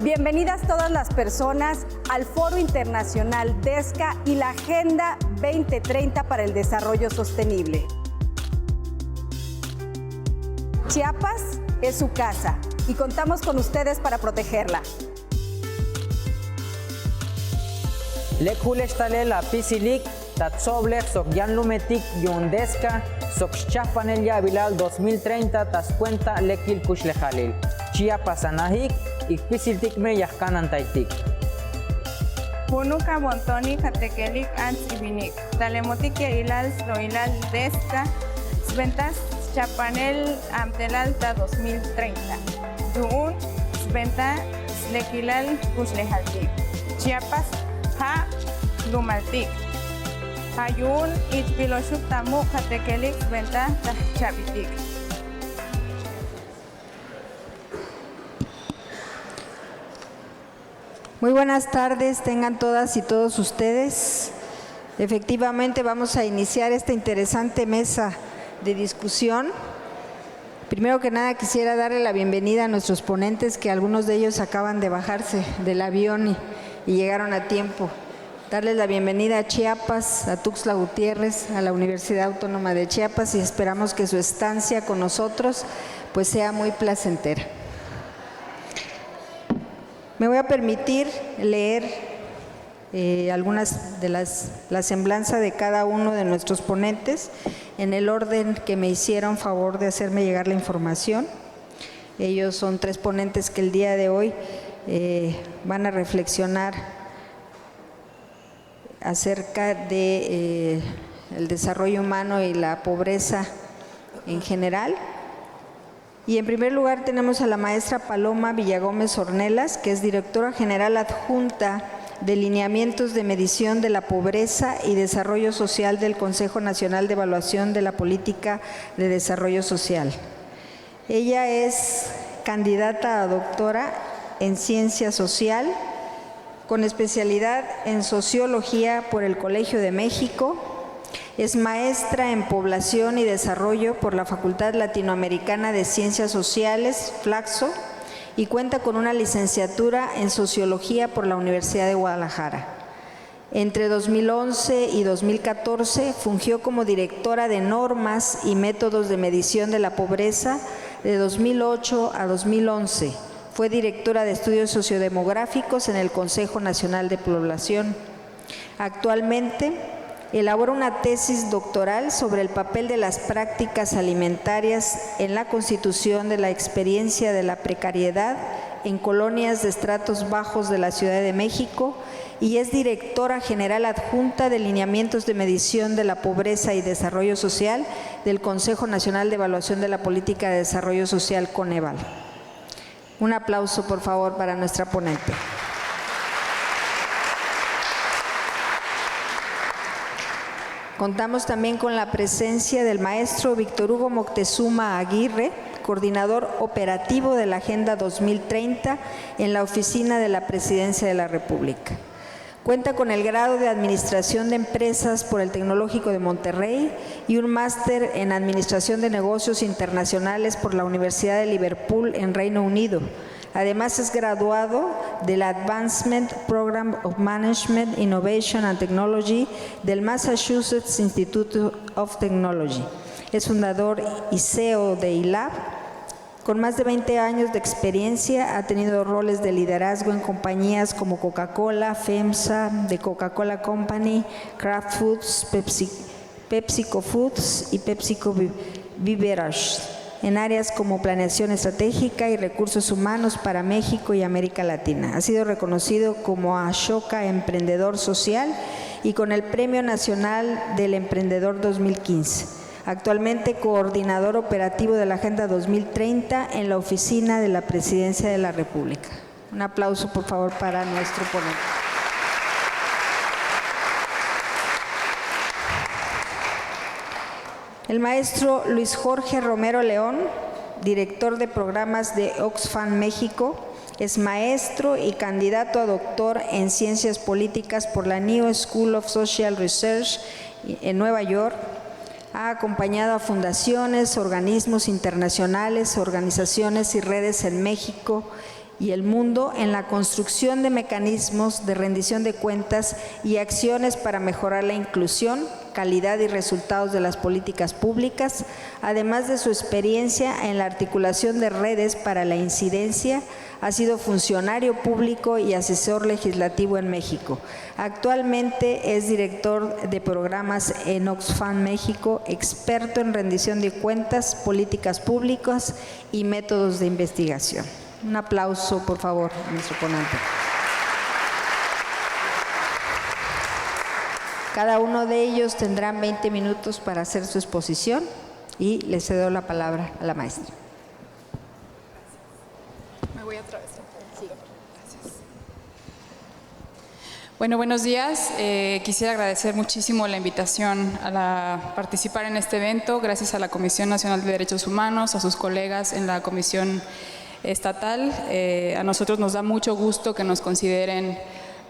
Bienvenidas todas las personas al Foro Internacional DESCA y la Agenda 2030 para el Desarrollo Sostenible. Chiapas es su casa y contamos con ustedes para protegerla. Lekhuleshtalela Pisilik, Tatsoblek, Sokyan Lumetik, Yondeska, Sokchapanel Yabilal 2030, Tascuenta, Lekil Kushlejalil, Chiapas Anahik, Ikpisiltik me Yahkanan Taitik. Punuka Bontoni, Katekelik, Antsibinik, Talemotik Yailal, Sloilal Deska, Sventas Chapanel Amtelalta 2030, Duun, Sventa, Lekilal Kushlejaltik, Chiapas, Ha, Lumaltik. Ayun Itpiloshuk Tamu Katekelik Venta Chavitik. Muy buenas tardes, tengan todas y todos ustedes. Efectivamente vamos a iniciar esta interesante mesa de discusión. Primero que nada quisiera darle la bienvenida a nuestros ponentes, que algunos de ellos acaban de bajarse del avión y llegaron a tiempo. Darles la bienvenida a Chiapas, a Tuxtla Gutiérrez, a la Universidad Autónoma de Chiapas, y esperamos que su estancia con nosotros pues sea muy placentera. Me voy a permitir leer algunas de la semblanza de cada uno de nuestros ponentes en el orden que me hicieron favor de hacerme llegar la información. Ellos son tres ponentes que el día de hoy van a reflexionar acerca de el desarrollo humano y la pobreza en general. Y en primer lugar tenemos a la maestra Paloma Villagómez Ornelas, que es directora general adjunta de Lineamientos de Medición de la Pobreza y Desarrollo Social del Consejo Nacional de Evaluación de la Política de Desarrollo Social. Ella es candidata a doctora en Ciencia Social, con especialidad en Sociología por el Colegio de México. Es maestra en Población y Desarrollo por la Facultad Latinoamericana de Ciencias Sociales, Flaxo, y cuenta con una licenciatura en Sociología por la Universidad de Guadalajara. Entre 2011 y 2014 fungió como directora de Normas y Métodos de Medición de la Pobreza de 2008 a 2011. Fue directora de Estudios Sociodemográficos en el Consejo Nacional de Población. Actualmente elabora una tesis doctoral sobre el papel de las prácticas alimentarias en la constitución de la experiencia de la precariedad en colonias de estratos bajos de la Ciudad de México, y es directora general adjunta de Lineamientos de Medición de la Pobreza y Desarrollo Social del Consejo Nacional de Evaluación de la Política de Desarrollo Social, Coneval. Un aplauso, por favor, para nuestra ponente. Contamos también con la presencia del maestro Víctor Hugo Moctezuma Aguirre, coordinador operativo de la Agenda 2030 en la Oficina de la Presidencia de la República. Cuenta con el grado de Administración de Empresas por el Tecnológico de Monterrey y un máster en Administración de Negocios Internacionales por la Universidad de Liverpool en Reino Unido. Además es graduado del Advancement Program of Management, Innovation and Technology del Massachusetts Institute of Technology. Es fundador y CEO de ILAB. Con más de 20 años de experiencia, ha tenido roles de liderazgo en compañías como Coca-Cola, FEMSA, The Coca-Cola Company, Kraft Foods, PepsiCo Foods y PepsiCo Beverage, en áreas como planeación estratégica y recursos humanos para México y América Latina. Ha sido reconocido como Ashoka Emprendedor Social y con el Premio Nacional del Emprendedor 2015. Actualmente coordinador operativo de la Agenda 2030 en la Oficina de la Presidencia de la República. Un aplauso, por favor, para nuestro ponente. El maestro Luis Jorge Romero León, director de programas de Oxfam México, es maestro y candidato a doctor en Ciencias Políticas por la New School of Social Research en Nueva York. Ha acompañado a fundaciones, organismos internacionales, organizaciones y redes en México y el mundo en la construcción de mecanismos de rendición de cuentas y acciones para mejorar la inclusión, calidad y resultados de las políticas públicas, además de su experiencia en la articulación de redes para la incidencia. Ha sido funcionario público y asesor legislativo en México. Actualmente es director de programas en Oxfam México, experto en rendición de cuentas, políticas públicas y métodos de investigación. Un aplauso, por favor, a nuestro ponente. Cada uno de ellos tendrán 20 minutos para hacer su exposición y le cedo la palabra a la maestra. Me voy a atravesar. Sí. Gracias. Bueno, buenos días. Quisiera agradecer muchísimo la invitación a participar en este evento, gracias a la Comisión Nacional de Derechos Humanos, a sus colegas en la Comisión Estatal. A nosotros nos da mucho gusto que nos consideren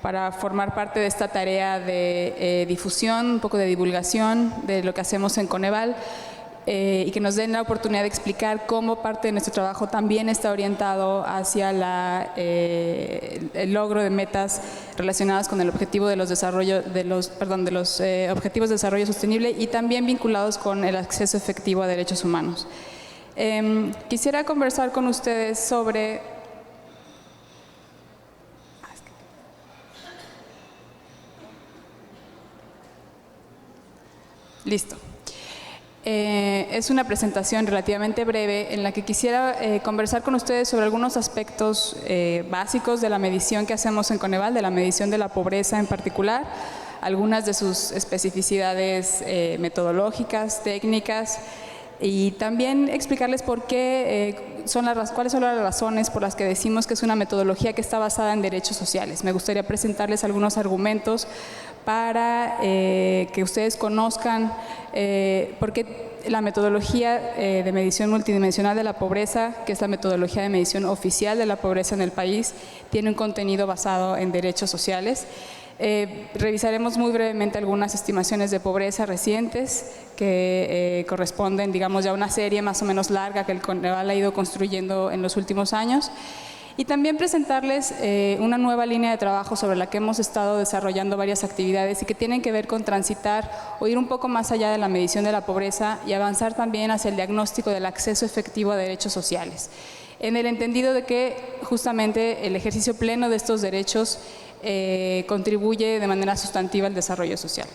para formar parte de esta tarea de difusión, un poco de divulgación de lo que hacemos en Coneval, y que nos den la oportunidad de explicar cómo parte de nuestro trabajo también está orientado hacia el logro de metas relacionadas con el objetivo de los objetivos de desarrollo sostenible y también vinculados con el acceso efectivo a derechos humanos. Quisiera conversar con ustedes sobre Listo. Es una presentación relativamente breve en la que quisiera conversar con ustedes sobre algunos aspectos básicos de la medición que hacemos en Coneval, de la medición de la pobreza en particular, algunas de sus especificidades metodológicas, técnicas, y también explicarles por qué cuáles son las razones por las que decimos que es una metodología que está basada en derechos sociales. Me gustaría presentarles algunos argumentos para que ustedes conozcan por qué la metodología de medición multidimensional de la pobreza, que es la metodología de medición oficial de la pobreza en el país, tiene un contenido basado en derechos sociales. Revisaremos muy brevemente algunas estimaciones de pobreza recientes que corresponden, digamos, ya a una serie más o menos larga que el Coneval ha ido construyendo en los últimos años. Y también presentarles una nueva línea de trabajo sobre la que hemos estado desarrollando varias actividades y que tienen que ver con transitar o ir un poco más allá de la medición de la pobreza y avanzar también hacia el diagnóstico del acceso efectivo a derechos sociales, en el entendido de que justamente el ejercicio pleno de estos derechos contribuye de manera sustantiva al desarrollo social.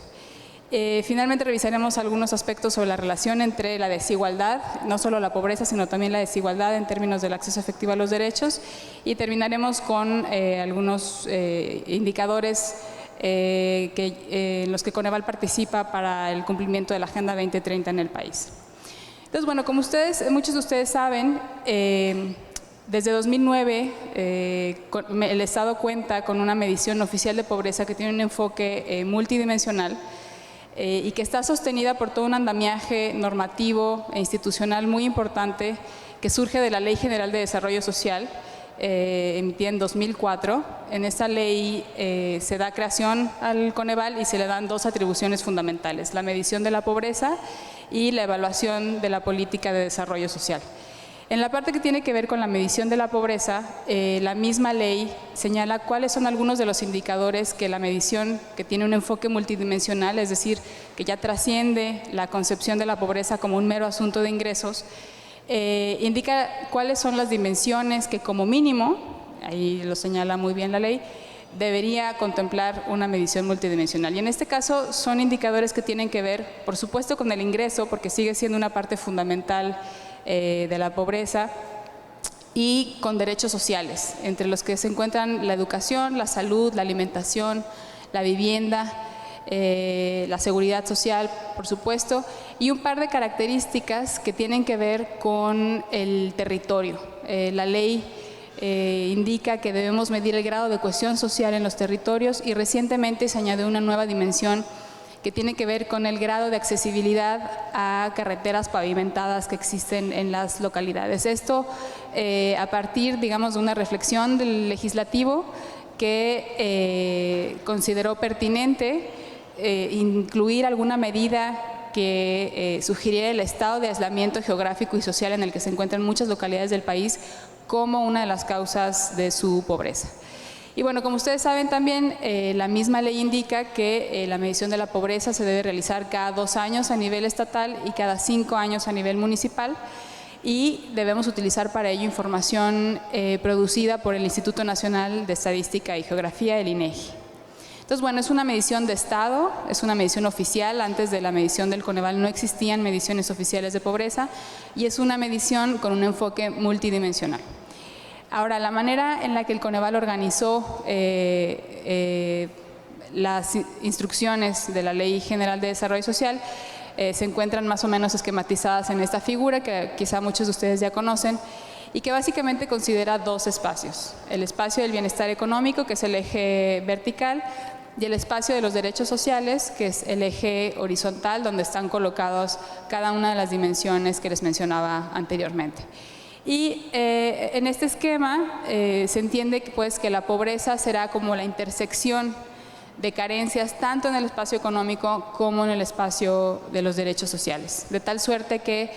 Finalmente revisaremos algunos aspectos sobre la relación entre la desigualdad, no solo la pobreza, sino también la desigualdad en términos del acceso efectivo a los derechos, y terminaremos con algunos indicadores en los que Coneval participa para el cumplimiento de la Agenda 2030 en el país. Entonces, bueno, como muchos de ustedes saben, desde 2009 el Estado cuenta con una medición oficial de pobreza que tiene un enfoque multidimensional y que está sostenida por todo un andamiaje normativo e institucional muy importante que surge de la Ley General de Desarrollo Social, emitida en 2004. En esta ley se da creación al Coneval y se le dan dos atribuciones fundamentales: la medición de la pobreza y la evaluación de la política de desarrollo social. En la parte que tiene que ver con la medición de la pobreza, la misma ley señala cuáles son algunos de los indicadores que la medición, que tiene un enfoque multidimensional, es decir, que ya trasciende la concepción de la pobreza como un mero asunto de ingresos, indica cuáles son las dimensiones que como mínimo, ahí lo señala muy bien la ley, debería contemplar una medición multidimensional. Y en este caso son indicadores que tienen que ver, por supuesto, con el ingreso, porque sigue siendo una parte fundamental de la pobreza, y con derechos sociales, entre los que se encuentran la educación, la salud, la alimentación, la vivienda, la seguridad social, por supuesto, y un par de características que tienen que ver con el territorio. La ley indica que debemos medir el grado de cohesión social en los territorios, y recientemente se añadió una nueva dimensión que tiene que ver con el grado de accesibilidad a carreteras pavimentadas que existen en las localidades. Esto a partir, digamos, de una reflexión del legislativo que consideró pertinente incluir alguna medida que sugiriera el estado de aislamiento geográfico y social en el que se encuentran muchas localidades del país como una de las causas de su pobreza. Y bueno, como ustedes saben también, la misma ley indica que la medición de la pobreza se debe realizar cada 2 años a nivel estatal y cada 5 años a nivel municipal, y debemos utilizar para ello información producida por el Instituto Nacional de Estadística y Geografía, el INEGI. Entonces, bueno, es una medición de Estado, es una medición oficial. Antes de la medición del Coneval no existían mediciones oficiales de pobreza, y es una medición con un enfoque multidimensional. Ahora, la manera en la que el Coneval organizó las instrucciones de la Ley General de Desarrollo Social se encuentran más o menos esquematizadas en esta figura que quizá muchos de ustedes ya conocen, y que básicamente considera 2 espacios: el espacio del bienestar económico, que es el eje vertical, y el espacio de los derechos sociales, que es el eje horizontal, donde están colocados cada una de las dimensiones que les mencionaba anteriormente. Y en este esquema se entiende que la pobreza será como la intersección de carencias tanto en el espacio económico como en el espacio de los derechos sociales, de tal suerte que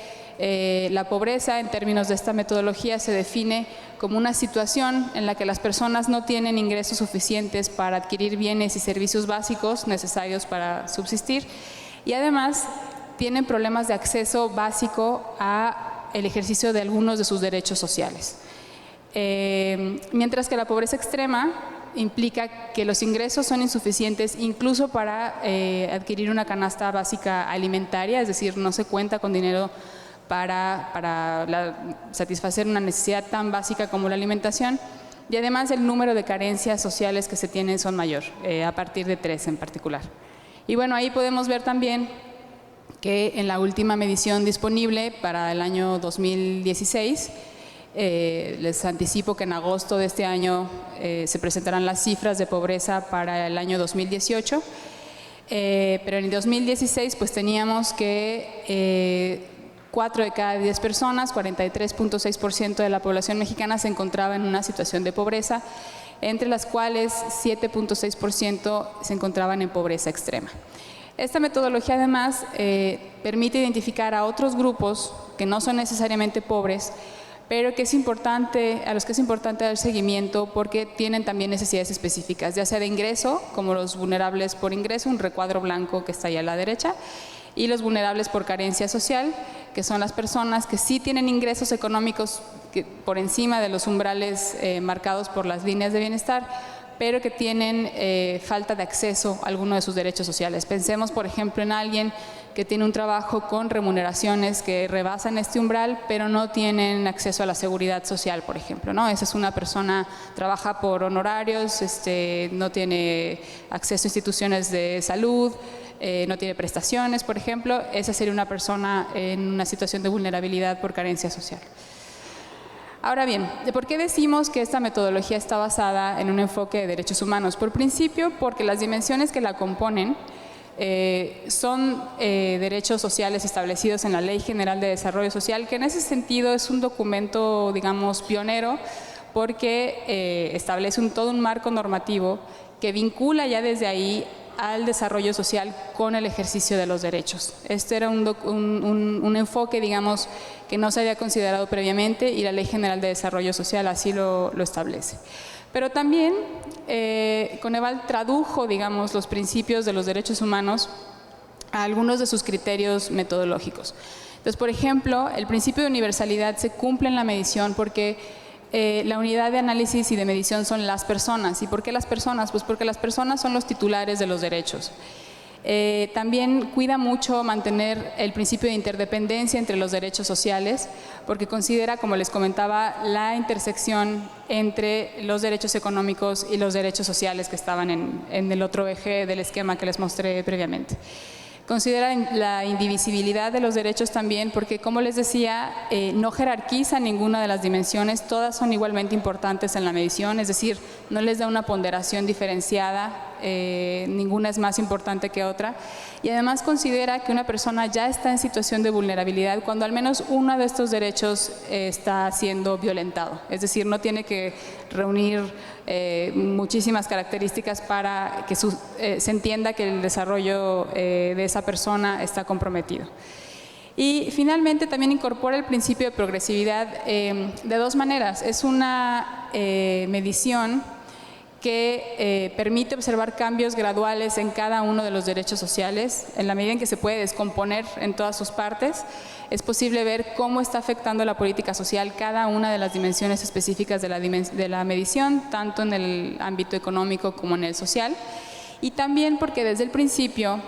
la pobreza, en términos de esta metodología, se define como una situación en la que las personas no tienen ingresos suficientes para adquirir bienes y servicios básicos necesarios para subsistir, y además tienen problemas de acceso básico a el ejercicio de algunos de sus derechos sociales. Mientras que la pobreza extrema implica que los ingresos son insuficientes incluso para adquirir una canasta básica alimentaria, es decir, no se cuenta con dinero para satisfacer una necesidad tan básica como la alimentación, y además el número de carencias sociales que se tienen son mayor, a partir de 3 en particular. Y bueno, ahí podemos ver también que en la última medición disponible para el año 2016, les anticipo que en agosto de este año se presentarán las cifras de pobreza para el año 2018, pero en el 2016 pues teníamos que 4 de cada 10 personas, 43.6% de la población mexicana se encontraba en una situación de pobreza, entre las cuales 7.6% se encontraban en pobreza extrema. Esta metodología además permite identificar a otros grupos que no son necesariamente pobres, pero que es importante, a los que es importante dar seguimiento porque tienen también necesidades específicas, ya sea de ingreso, como los vulnerables por ingreso, un recuadro blanco que está ahí a la derecha, y los vulnerables por carencia social, que son las personas que sí tienen ingresos económicos por encima de los umbrales marcados por las líneas de bienestar, pero que tienen falta de acceso a alguno de sus derechos sociales. Pensemos, por ejemplo, en alguien que tiene un trabajo con remuneraciones que rebasan este umbral, pero no tienen acceso a la seguridad social, por ejemplo, ¿no? Esa es una persona, trabaja por honorarios, no tiene acceso a instituciones de salud, no tiene prestaciones, por ejemplo. Esa sería una persona en una situación de vulnerabilidad por carencia social. Ahora bien, ¿por qué decimos que esta metodología está basada en un enfoque de derechos humanos? Por principio, porque las dimensiones que la componen son derechos sociales establecidos en la Ley General de Desarrollo Social, que en ese sentido es un documento, digamos, pionero, porque establece todo un marco normativo que vincula ya desde ahí al desarrollo social con el ejercicio de los derechos. Este era un enfoque, digamos, que no se había considerado previamente, y la Ley General de Desarrollo Social así lo establece. Pero también Coneval tradujo, digamos, los principios de los derechos humanos a algunos de sus criterios metodológicos. Entonces, por ejemplo, el principio de universalidad se cumple en la medición porque la unidad de análisis y de medición son las personas. ¿Y por qué las personas? Pues porque las personas son los titulares de los derechos. También cuida mucho mantener el principio de interdependencia entre los derechos sociales, porque considera, como les comentaba, la intersección entre los derechos económicos y los derechos sociales que estaban en el otro eje del esquema que les mostré previamente. Considera la indivisibilidad de los derechos también porque, como les decía, no jerarquiza ninguna de las dimensiones, todas son igualmente importantes en la medición, es decir, no les da una ponderación diferenciada, ninguna es más importante que otra, y además considera que una persona ya está en situación de vulnerabilidad cuando al menos uno de estos derechos está siendo violentado, es decir, no tiene que reunir muchísimas características para que se entienda que el desarrollo de esa persona está comprometido. Y finalmente también incorpora el principio de progresividad de dos maneras. Es una medición que permite observar cambios graduales en cada uno de los derechos sociales. En la medida en que se puede descomponer en todas sus partes, es posible ver cómo está afectando la política social cada una de las dimensiones específicas de la medición, tanto en el ámbito económico como en el social. Y también porque desde el principio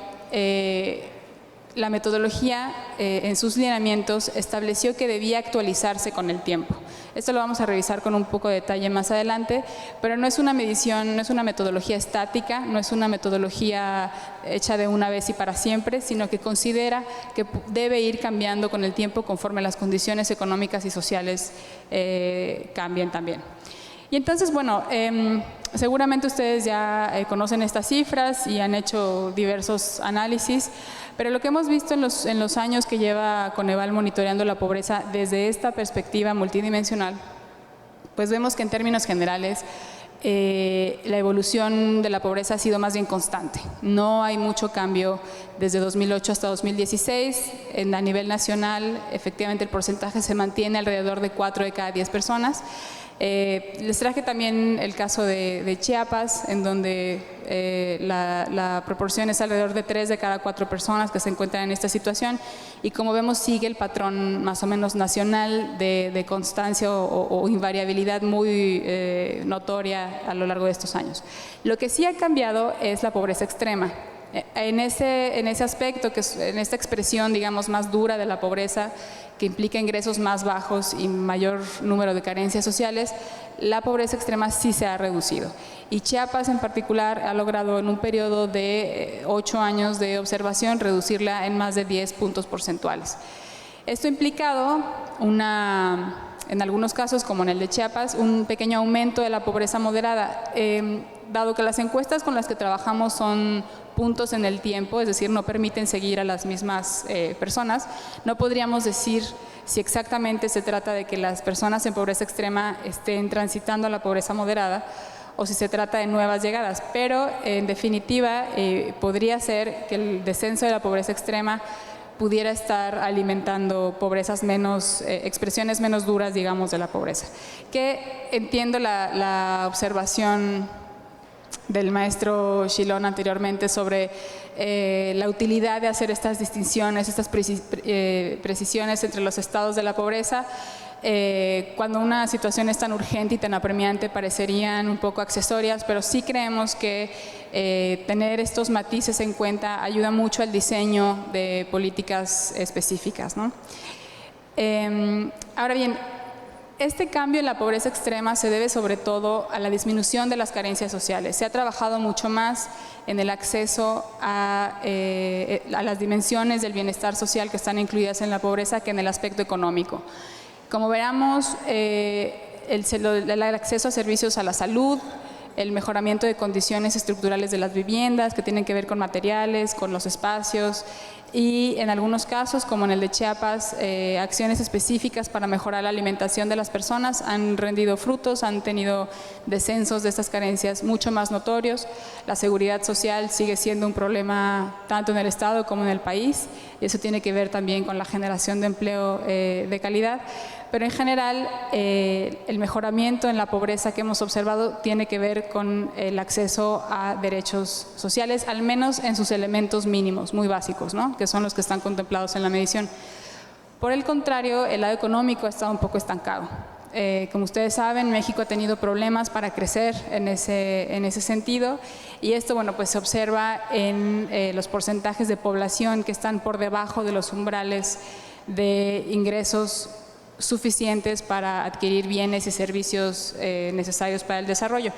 la metodología en sus lineamientos estableció que debía actualizarse con el tiempo. Esto lo vamos a revisar con un poco de detalle más adelante, pero no es una medición, no es una metodología estática, no es una metodología hecha de una vez y para siempre, sino que considera que debe ir cambiando con el tiempo conforme las condiciones económicas y sociales cambien también. Y entonces, bueno, seguramente ustedes ya conocen estas cifras y han hecho diversos análisis, pero lo que hemos visto en los años que lleva Coneval monitoreando la pobreza desde esta perspectiva multidimensional, pues vemos que en términos generales la evolución de la pobreza ha sido más bien constante. No hay mucho cambio desde 2008 hasta 2016. A nivel nacional, efectivamente el porcentaje se mantiene alrededor de 4 de cada 10 personas. Les traje también el caso de Chiapas, en donde la proporción es alrededor de 3 de cada 4 personas que se encuentran en esta situación, y como vemos sigue el patrón más o menos nacional de constancia o invariabilidad muy notoria a lo largo de estos años. Lo que sí ha cambiado es la pobreza extrema. En ese aspecto, en esta expresión, digamos, más dura de la pobreza, que implica ingresos más bajos y mayor número de carencias sociales, la pobreza extrema sí se ha reducido. Y Chiapas en particular ha logrado en un periodo de 8 años de observación reducirla en más de 10 puntos porcentuales. Esto ha implicado en algunos casos, como en el de Chiapas, un pequeño aumento de la pobreza moderada. Dado que las encuestas con las que trabajamos son puntos en el tiempo, es decir, no permiten seguir a las mismas personas, no podríamos decir si exactamente se trata de que las personas en pobreza extrema estén transitando a la pobreza moderada o si se trata de nuevas llegadas, pero en definitiva podría ser que el descenso de la pobreza extrema pudiera estar alimentando pobrezas expresiones menos duras, digamos, de la pobreza. Que entiendo la observación del maestro Chilón anteriormente sobre la utilidad de hacer estas distinciones, estas precisiones entre los estados de la pobreza. Cuando una situación es tan urgente y tan apremiante parecerían un poco accesorias, pero sí creemos que tener estos matices en cuenta ayuda mucho al diseño de políticas específicas, ¿no? Ahora bien, este cambio en la pobreza extrema se debe sobre todo a la disminución de las carencias sociales. Se ha trabajado mucho más en el acceso a las dimensiones del bienestar social que están incluidas en la pobreza que en el aspecto económico. Como veremos, el acceso a servicios a la salud, el mejoramiento de condiciones estructurales de las viviendas que tienen que ver con materiales, con los espacios, y en algunos casos, como en el de Chiapas, acciones específicas para mejorar la alimentación de las personas han rendido frutos, han tenido descensos de estas carencias mucho más notorios. La seguridad social sigue siendo un problema tanto en el Estado como en el país, y eso tiene que ver también con la generación de empleo de calidad. Pero en general, el mejoramiento en la pobreza que hemos observado tiene que ver con el acceso a derechos sociales, al menos en sus elementos mínimos, muy básicos, ¿no?, que son los que están contemplados en la medición. Por el contrario, el lado económico ha estado un poco estancado. Como ustedes saben, México ha tenido problemas para crecer en ese sentido, y esto, bueno, pues se observa en los porcentajes de población que están por debajo de los umbrales de ingresos suficientes para adquirir bienes y servicios necesarios para el desarrollo.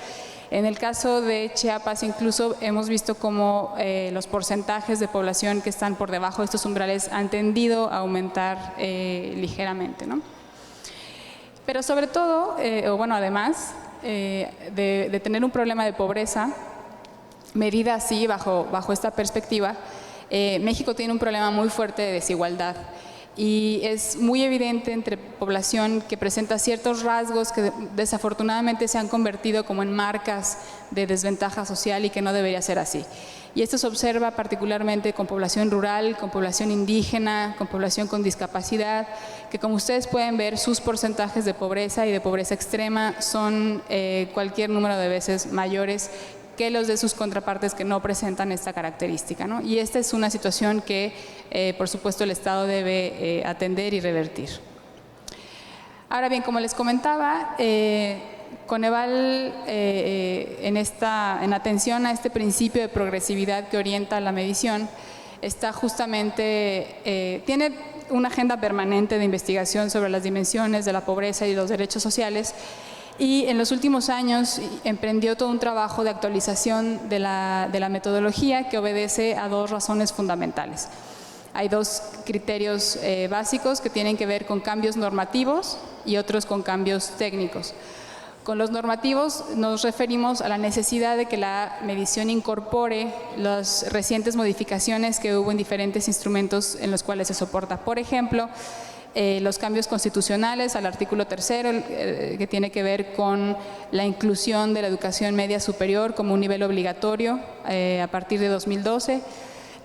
En el caso de Chiapas, incluso hemos visto cómo los porcentajes de población que están por debajo de estos umbrales han tendido a aumentar ligeramente, ¿no? Pero sobre todo, además de tener un problema de pobreza, medida así bajo esta perspectiva, México tiene un problema muy fuerte de desigualdad. y es muy evidente entre población que presenta ciertos rasgos que desafortunadamente se han convertido como en marcas de desventaja social y que no debería ser así. Y esto se observa particularmente con población rural, con población indígena, con población con discapacidad, que como ustedes pueden ver, sus porcentajes de pobreza y de pobreza extrema son cualquier número de veces mayores que los de sus contrapartes que no presentan esta característica, ¿no? Y esta es una situación que, por supuesto, el Estado debe atender y revertir. Ahora bien, como les comentaba, Coneval, en atención a este principio de progresividad que orienta la medición, está justamente, tiene una agenda permanente de investigación sobre las dimensiones de la pobreza y los derechos sociales, y en los últimos años emprendió todo un trabajo de actualización de la metodología que obedece a dos razones fundamentales. Hay dos criterios básicos que tienen que ver con cambios normativos y otros con cambios técnicos. Con los normativos nos referimos a la necesidad de que la medición incorpore las recientes modificaciones que hubo en diferentes instrumentos en los cuales se soporta. Por ejemplo, los cambios constitucionales al artículo 3, que tiene que ver con la inclusión de la educación media superior como un nivel obligatorio a partir de 2012.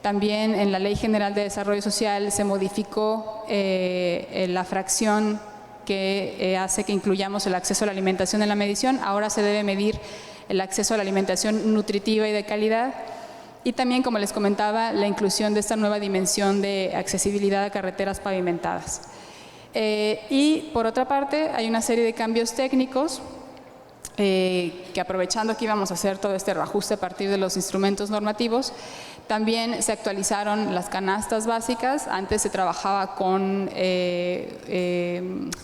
También en la Ley General de Desarrollo Social se modificó la fracción que hace que incluyamos el acceso a la alimentación en la medición. Ahora se debe medir el acceso a la alimentación nutritiva y de calidad. Y también, como les comentaba, la inclusión de esta nueva dimensión de accesibilidad a carreteras pavimentadas. Y por otra parte, hay una serie de cambios técnicos que, aprovechando que íbamos a hacer todo este reajuste a partir de los instrumentos normativos, también se actualizaron las canastas básicas. Antes se trabajaba con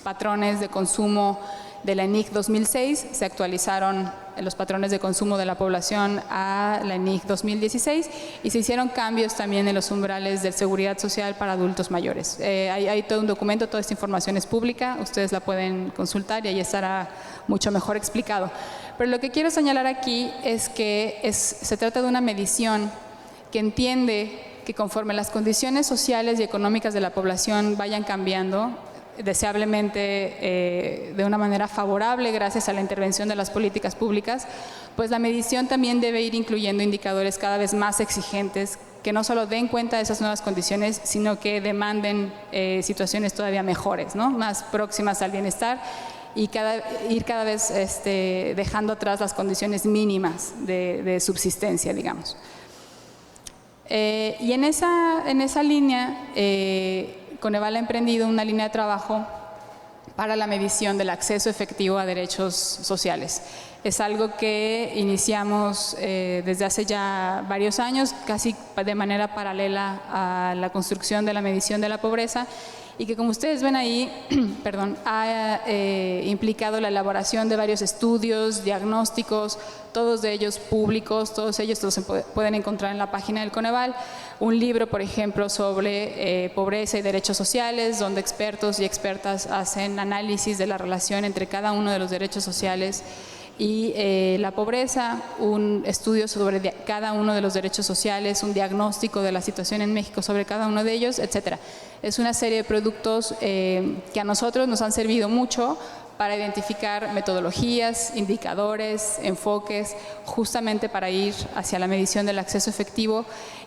patrones de consumo de la ENIC 2006, se actualizaron los patrones de consumo de la población a la ENIC 2016 y se hicieron cambios también en los umbrales de seguridad social para adultos mayores. Hay todo un documento, toda esta información es pública, ustedes la pueden consultar y ahí estará mucho mejor explicado. Pero lo que quiero señalar aquí es que se trata de una medición que entiende que conforme las condiciones sociales y económicas de la población vayan cambiando, deseablemente de una manera favorable gracias a la intervención de las políticas públicas, pues la medición también debe ir incluyendo indicadores cada vez más exigentes que no solo den cuenta de esas nuevas condiciones, sino que demanden situaciones todavía mejores, ¿no? Más próximas al bienestar y ir cada vez dejando atrás las condiciones mínimas de subsistencia, digamos. Y en esa línea, Coneval ha emprendido una línea de trabajo para la medición del acceso efectivo a derechos sociales. Es algo que iniciamos desde hace ya varios años, casi de manera paralela a la construcción de la medición de la pobreza, y que, como ustedes ven ahí, ha implicado la elaboración de varios estudios, diagnósticos, todos de ellos públicos, todos ellos los pueden encontrar en la página del Coneval. Un libro, por ejemplo, sobre pobreza y derechos sociales, donde expertos y expertas hacen análisis de la relación entre cada uno de los derechos sociales y la pobreza, un estudio sobre cada uno de los derechos sociales, un diagnóstico de la situación en México sobre cada uno de ellos, etc. Es una serie de productos que a nosotros nos han servido mucho para identificar metodologías, indicadores, enfoques, justamente para ir hacia la medición del acceso efectivo,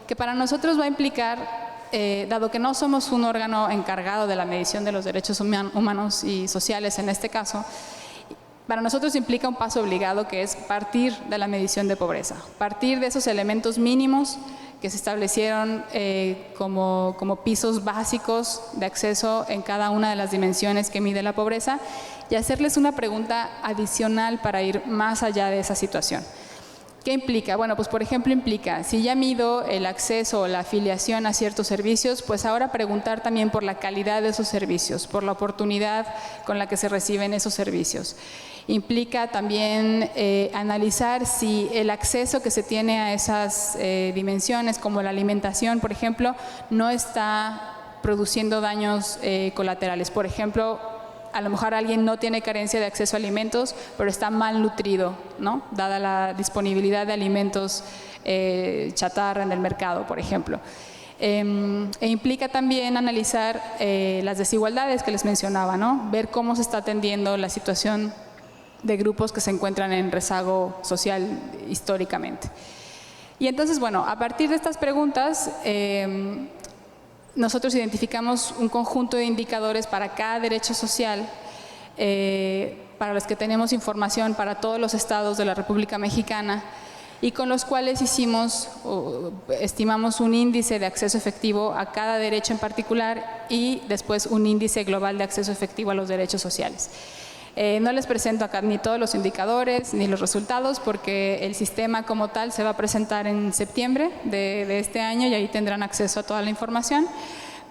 que para nosotros va a implicar, dado que no somos un órgano encargado de la medición de los derechos humanos y sociales en este caso, para nosotros implica un paso obligado, que es partir de la medición de pobreza, partir de esos elementos mínimos que se establecieron como pisos básicos de acceso en cada una de las dimensiones que mide la pobreza, y hacerles una pregunta adicional para ir más allá de esa situación. ¿Qué implica? Bueno, pues por ejemplo implica, si ya mido el acceso o la afiliación a ciertos servicios, pues ahora preguntar también por la calidad de esos servicios, por la oportunidad con la que se reciben esos servicios. Implica también analizar si el acceso que se tiene a esas dimensiones, como la alimentación, por ejemplo, no está produciendo daños colaterales. Por ejemplo, a lo mejor alguien no tiene carencia de acceso a alimentos, pero está mal nutrido, ¿no? Dada la disponibilidad de alimentos chatarra en el mercado, por ejemplo. E implica también analizar las desigualdades que les mencionaba, ¿no? Ver cómo se está atendiendo la situación de grupos que se encuentran en rezago social históricamente. Y entonces, bueno, a partir de estas preguntas, nosotros identificamos un conjunto de indicadores para cada derecho social, para los que tenemos información para todos los estados de la República Mexicana, y con los cuales estimamos un índice de acceso efectivo a cada derecho en particular y después un índice global de acceso efectivo a los derechos sociales. No les presento acá ni todos los indicadores ni los resultados porque el sistema como tal se va a presentar en septiembre de este año y ahí tendrán acceso a toda la información.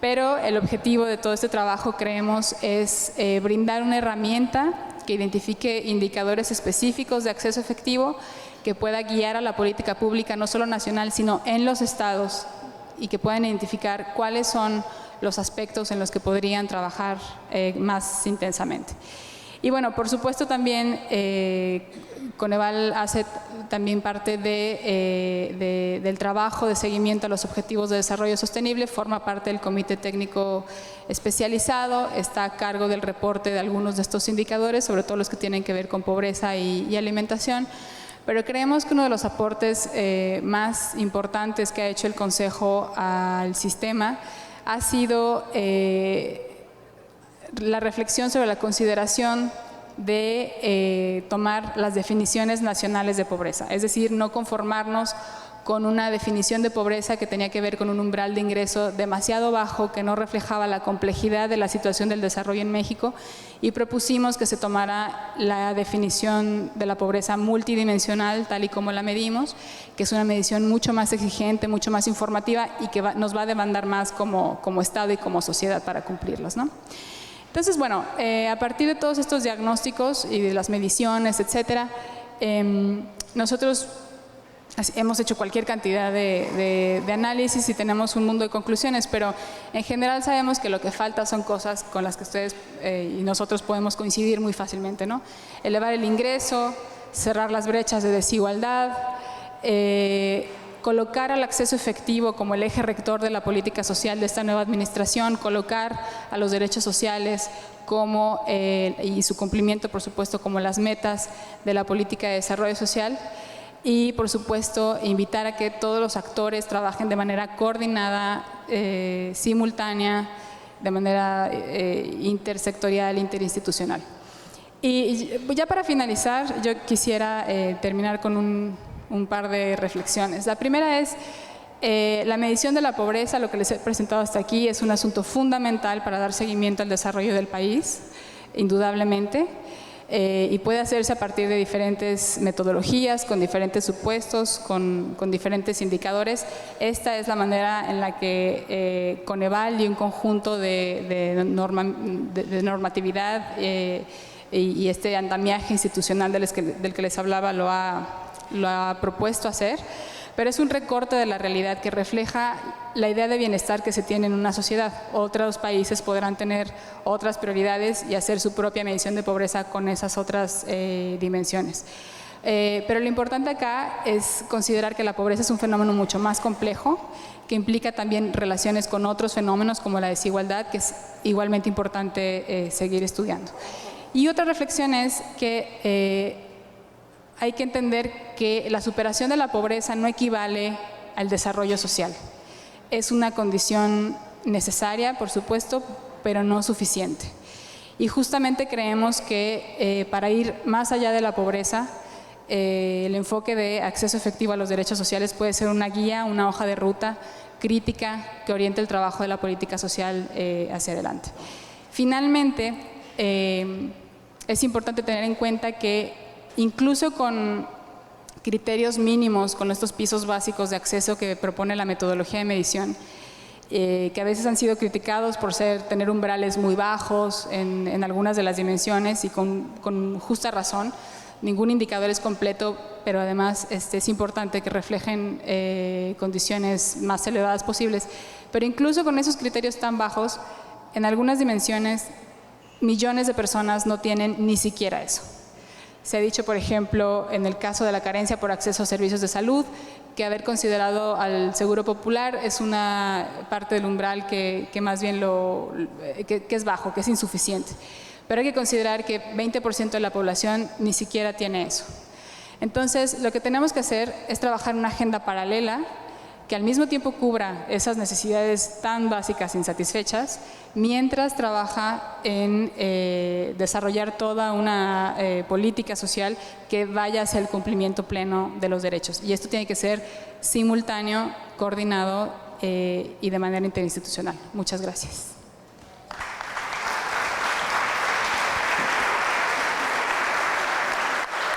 Pero el objetivo de todo este trabajo, creemos, es brindar una herramienta que identifique indicadores específicos de acceso efectivo que pueda guiar a la política pública no solo nacional, sino en los estados y que puedan identificar cuáles son los aspectos en los que podrían trabajar más intensamente. Y bueno, por supuesto también Coneval hace también parte del trabajo de seguimiento a los objetivos de desarrollo sostenible, forma parte del comité técnico especializado, está a cargo del reporte de algunos de estos indicadores, sobre todo los que tienen que ver con pobreza y alimentación. Pero creemos que uno de los aportes más importantes que ha hecho el Consejo al sistema ha sido la reflexión sobre la consideración de tomar las definiciones nacionales de pobreza, es decir, no conformarnos con una definición de pobreza que tenía que ver con un umbral de ingreso demasiado bajo que no reflejaba la complejidad de la situación del desarrollo en México, y propusimos que se tomara la definición de la pobreza multidimensional tal y como la medimos, que es una medición mucho más exigente, mucho más informativa y que nos va a demandar más como Estado y como sociedad para cumplirlos, ¿no? Entonces, bueno, a partir de todos estos diagnósticos y de las mediciones, etcétera, nosotros hemos hecho cualquier cantidad de análisis y tenemos un mundo de conclusiones, pero en general sabemos que lo que falta son cosas con las que ustedes y nosotros podemos coincidir muy fácilmente, ¿no? Elevar el ingreso, cerrar las brechas de desigualdad, colocar al acceso efectivo como el eje rector de la política social de esta nueva administración, colocar a los derechos sociales como, y su cumplimiento, por supuesto, como las metas de la política de desarrollo social. Y, por supuesto, invitar a que todos los actores trabajen de manera coordinada, simultánea, de manera intersectorial, interinstitucional. Y ya para finalizar, yo quisiera terminar con un par de reflexiones. La primera es, la medición de la pobreza, lo que les he presentado hasta aquí, es un asunto fundamental para dar seguimiento al desarrollo del país, indudablemente. Y puede hacerse a partir de diferentes metodologías, con diferentes supuestos, con diferentes indicadores. Esta es la manera en la que Coneval y un conjunto de normatividad y este andamiaje institucional del que les hablaba lo ha propuesto hacer, pero es un recorte de la realidad que refleja la idea de bienestar que se tiene en una sociedad. Otros países podrán tener otras prioridades y hacer su propia medición de pobreza con esas otras dimensiones. Pero lo importante acá es considerar que la pobreza es un fenómeno mucho más complejo, que implica también relaciones con otros fenómenos como la desigualdad, que es igualmente importante seguir estudiando. Y otra reflexión es que hay que entender que la superación de la pobreza no equivale al desarrollo social. Es una condición necesaria, por supuesto, pero no suficiente. Y justamente creemos que para ir más allá de la pobreza, el enfoque de acceso efectivo a los derechos sociales puede ser una guía, una hoja de ruta crítica que oriente el trabajo de la política social hacia adelante. Finalmente, es importante tener en cuenta que incluso con criterios mínimos, con estos pisos básicos de acceso que propone la metodología de medición, que a veces han sido criticados por tener umbrales muy bajos en algunas de las dimensiones y con justa razón. Ningún indicador es completo, pero además es importante que reflejen condiciones más elevadas posibles. Pero incluso con esos criterios tan bajos, en algunas dimensiones, millones de personas no tienen ni siquiera eso. Se ha dicho, por ejemplo, en el caso de la carencia por acceso a servicios de salud, que haber considerado al Seguro Popular es una parte del umbral que más bien que es bajo, que es insuficiente. Pero hay que considerar que 20% de la población ni siquiera tiene eso. Entonces, lo que tenemos que hacer es trabajar una agenda paralela que al mismo tiempo cubra esas necesidades tan básicas e insatisfechas, mientras trabaja en desarrollar toda una política social que vaya hacia el cumplimiento pleno de los derechos. Y esto tiene que ser simultáneo, coordinado y de manera interinstitucional. Muchas gracias.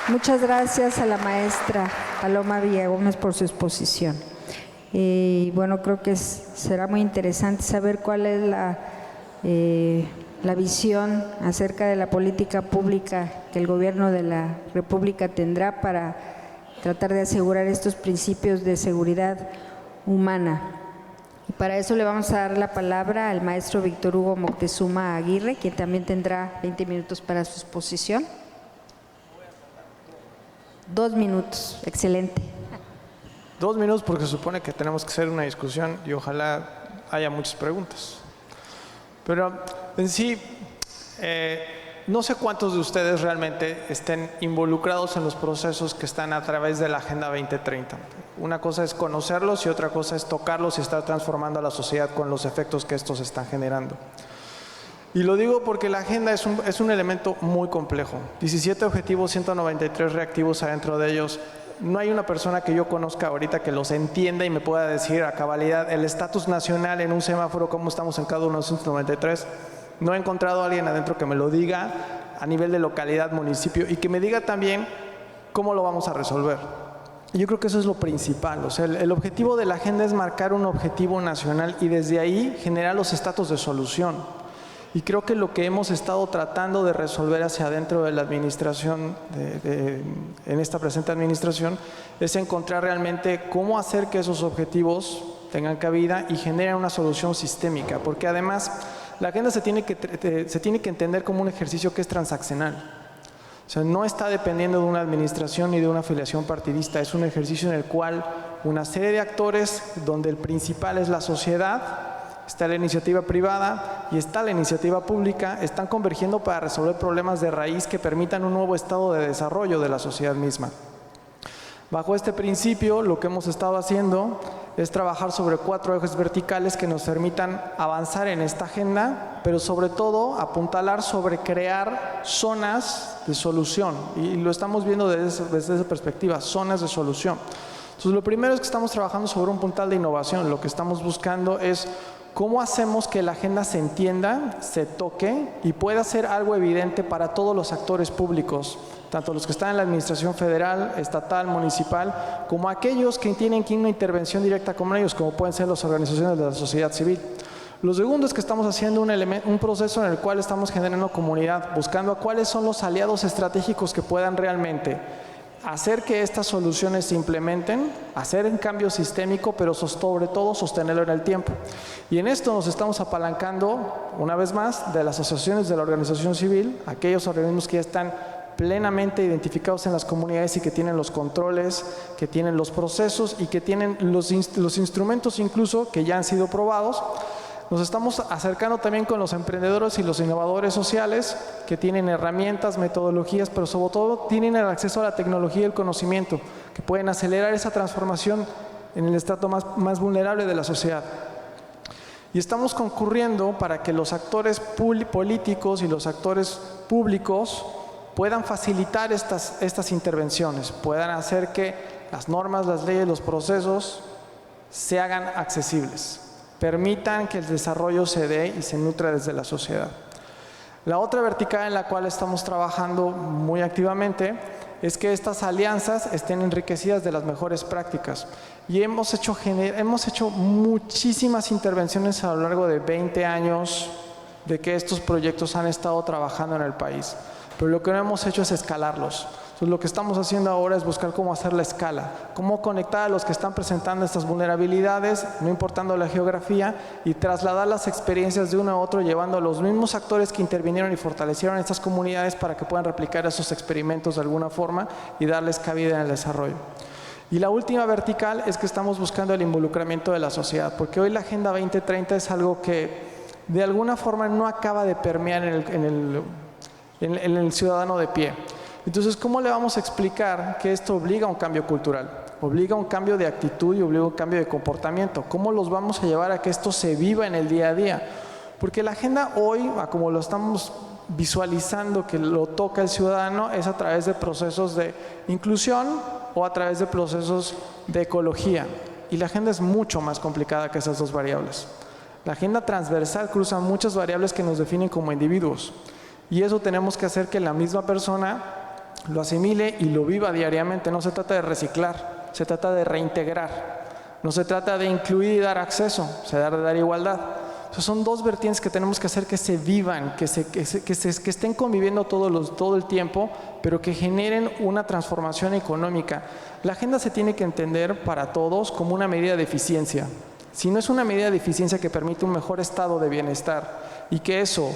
Muchas gracias a la maestra Paloma Villagómez por su exposición. Y bueno, creo que será muy interesante saber cuál es la visión acerca de la política pública que el gobierno de la República tendrá para tratar de asegurar estos principios de seguridad humana. Y para eso le vamos a dar la palabra al maestro Víctor Hugo Moctezuma Aguirre, quien también tendrá 20 minutos para su exposición. 2 minutos, excelente. 2 minutos porque se supone que tenemos que hacer una discusión y ojalá haya muchas preguntas. Pero en sí, no sé cuántos de ustedes realmente estén involucrados en los procesos que están a través de la Agenda 2030. Una cosa es conocerlos y otra cosa es tocarlos y estar transformando a la sociedad con los efectos que estos están generando. Y lo digo porque la agenda es un elemento muy complejo. 17 objetivos, 193 reactivos adentro de ellos. No hay una persona que yo conozca ahorita que los entienda y me pueda decir a cabalidad el estatus nacional en un semáforo, cómo estamos en cada uno de los 193. No he encontrado a alguien adentro que me lo diga a nivel de localidad, municipio, y que me diga también cómo lo vamos a resolver. Yo creo que eso es lo principal. O sea, el objetivo de la agenda es marcar un objetivo nacional y desde ahí generar los estatus de solución. Y creo que lo que hemos estado tratando de resolver hacia adentro de la administración, en esta presente administración, es encontrar realmente cómo hacer que esos objetivos tengan cabida y generen una solución sistémica. Porque además, la agenda se tiene que entender como un ejercicio que es transaccional. O sea, no está dependiendo de una administración ni de una afiliación partidista. Es un ejercicio en el cual una serie de actores, donde el principal es la sociedad, está la iniciativa privada y está la iniciativa pública, están convergiendo para resolver problemas de raíz que permitan un nuevo estado de desarrollo de la sociedad misma. Bajo este principio, lo que hemos estado haciendo es trabajar sobre 4 ejes verticales que nos permitan avanzar en esta agenda, pero sobre todo apuntalar sobre crear zonas de solución. Y lo estamos viendo desde esa perspectiva, zonas de solución. Entonces, lo primero es que estamos trabajando sobre un puntal de innovación. Lo que estamos buscando es ¿cómo hacemos que la agenda se entienda, se toque y pueda ser algo evidente para todos los actores públicos, tanto los que están en la administración federal, estatal, municipal, como aquellos que tienen que ir una intervención directa con ellos, como pueden ser las organizaciones de la sociedad civil? Lo segundo es que estamos haciendo un proceso en el cual estamos generando comunidad, buscando a cuáles son los aliados estratégicos que puedan realmente hacer que estas soluciones se implementen, hacer un cambio sistémico, pero sobre todo sostenerlo en el tiempo. Y en esto nos estamos apalancando, una vez más, de las asociaciones de la organización civil, aquellos organismos que ya están plenamente identificados en las comunidades y que tienen los controles, que tienen los procesos y que tienen los instrumentos incluso que ya han sido probados. Nos estamos acercando también con los emprendedores y los innovadores sociales que tienen herramientas, metodologías, pero sobre todo tienen el acceso a la tecnología y el conocimiento, que pueden acelerar esa transformación en el estrato más vulnerable de la sociedad. Y estamos concurriendo para que los actores políticos y los actores públicos puedan facilitar estas intervenciones, puedan hacer que las normas, las leyes, los procesos se hagan accesibles, permitan que el desarrollo se dé y se nutra desde la sociedad. La otra vertical en la cual estamos trabajando muy activamente es que estas alianzas estén enriquecidas de las mejores prácticas. Y hemos hecho muchísimas intervenciones a lo largo de 20 años de que estos proyectos han estado trabajando en el país. Pero lo que no hemos hecho es escalarlos. Entonces, lo que estamos haciendo ahora es buscar cómo hacer la escala, cómo conectar a los que están presentando estas vulnerabilidades, no importando la geografía, y trasladar las experiencias de uno a otro, llevando a los mismos actores que intervinieron y fortalecieron estas comunidades para que puedan replicar esos experimentos de alguna forma y darles cabida en el desarrollo. Y la última vertical es que estamos buscando el involucramiento de la sociedad, porque hoy la Agenda 2030 es algo que de alguna forma no acaba de permear en el ciudadano de pie. Entonces, ¿cómo le vamos a explicar que esto obliga a un cambio cultural? Obliga a un cambio de actitud y obliga a un cambio de comportamiento. ¿Cómo los vamos a llevar a que esto se viva en el día a día? Porque la agenda hoy, como lo estamos visualizando que lo toca el ciudadano, es a través de procesos de inclusión o a través de procesos de ecología. Y la agenda es mucho más complicada que esas dos variables. La agenda transversal cruza muchas variables que nos definen como individuos. Y eso tenemos que hacer que la misma persona lo asimile y lo viva diariamente. No se trata de reciclar, se trata de reintegrar. No se trata de incluir y dar acceso, se trata de dar igualdad. Son dos vertientes que tenemos que hacer que se vivan, que estén conviviendo todo el tiempo, pero que generen una transformación económica. La agenda se tiene que entender para todos como una medida de eficiencia. Si no es una medida de eficiencia que permite un mejor estado de bienestar y que eso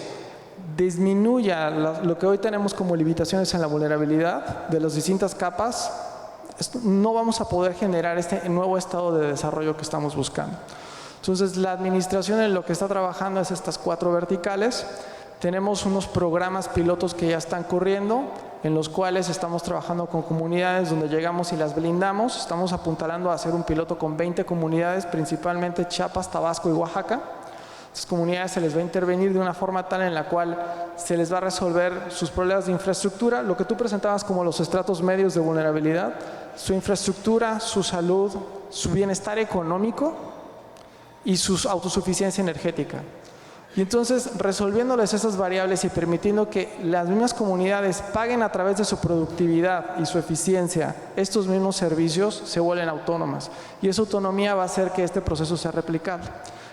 disminuya lo que hoy tenemos como limitaciones en la vulnerabilidad de las distintas capas, no vamos a poder generar este nuevo estado de desarrollo que estamos buscando. Entonces, la administración en lo que está trabajando es estas 4 verticales. Tenemos unos programas pilotos que ya están corriendo, en los cuales estamos trabajando con comunidades donde llegamos y las blindamos. Estamos apuntalando a hacer un piloto con 20 comunidades, principalmente Chiapas, Tabasco y Oaxaca. Estas comunidades se les va a intervenir de una forma tal en la cual se les va a resolver sus problemas de infraestructura, lo que tú presentabas como los estratos medios de vulnerabilidad, su infraestructura, su salud, su bienestar económico y su autosuficiencia energética. Y entonces, resolviéndoles esas variables y permitiendo que las mismas comunidades paguen a través de su productividad y su eficiencia estos mismos servicios, se vuelven autónomas. Y esa autonomía va a hacer que este proceso sea replicable.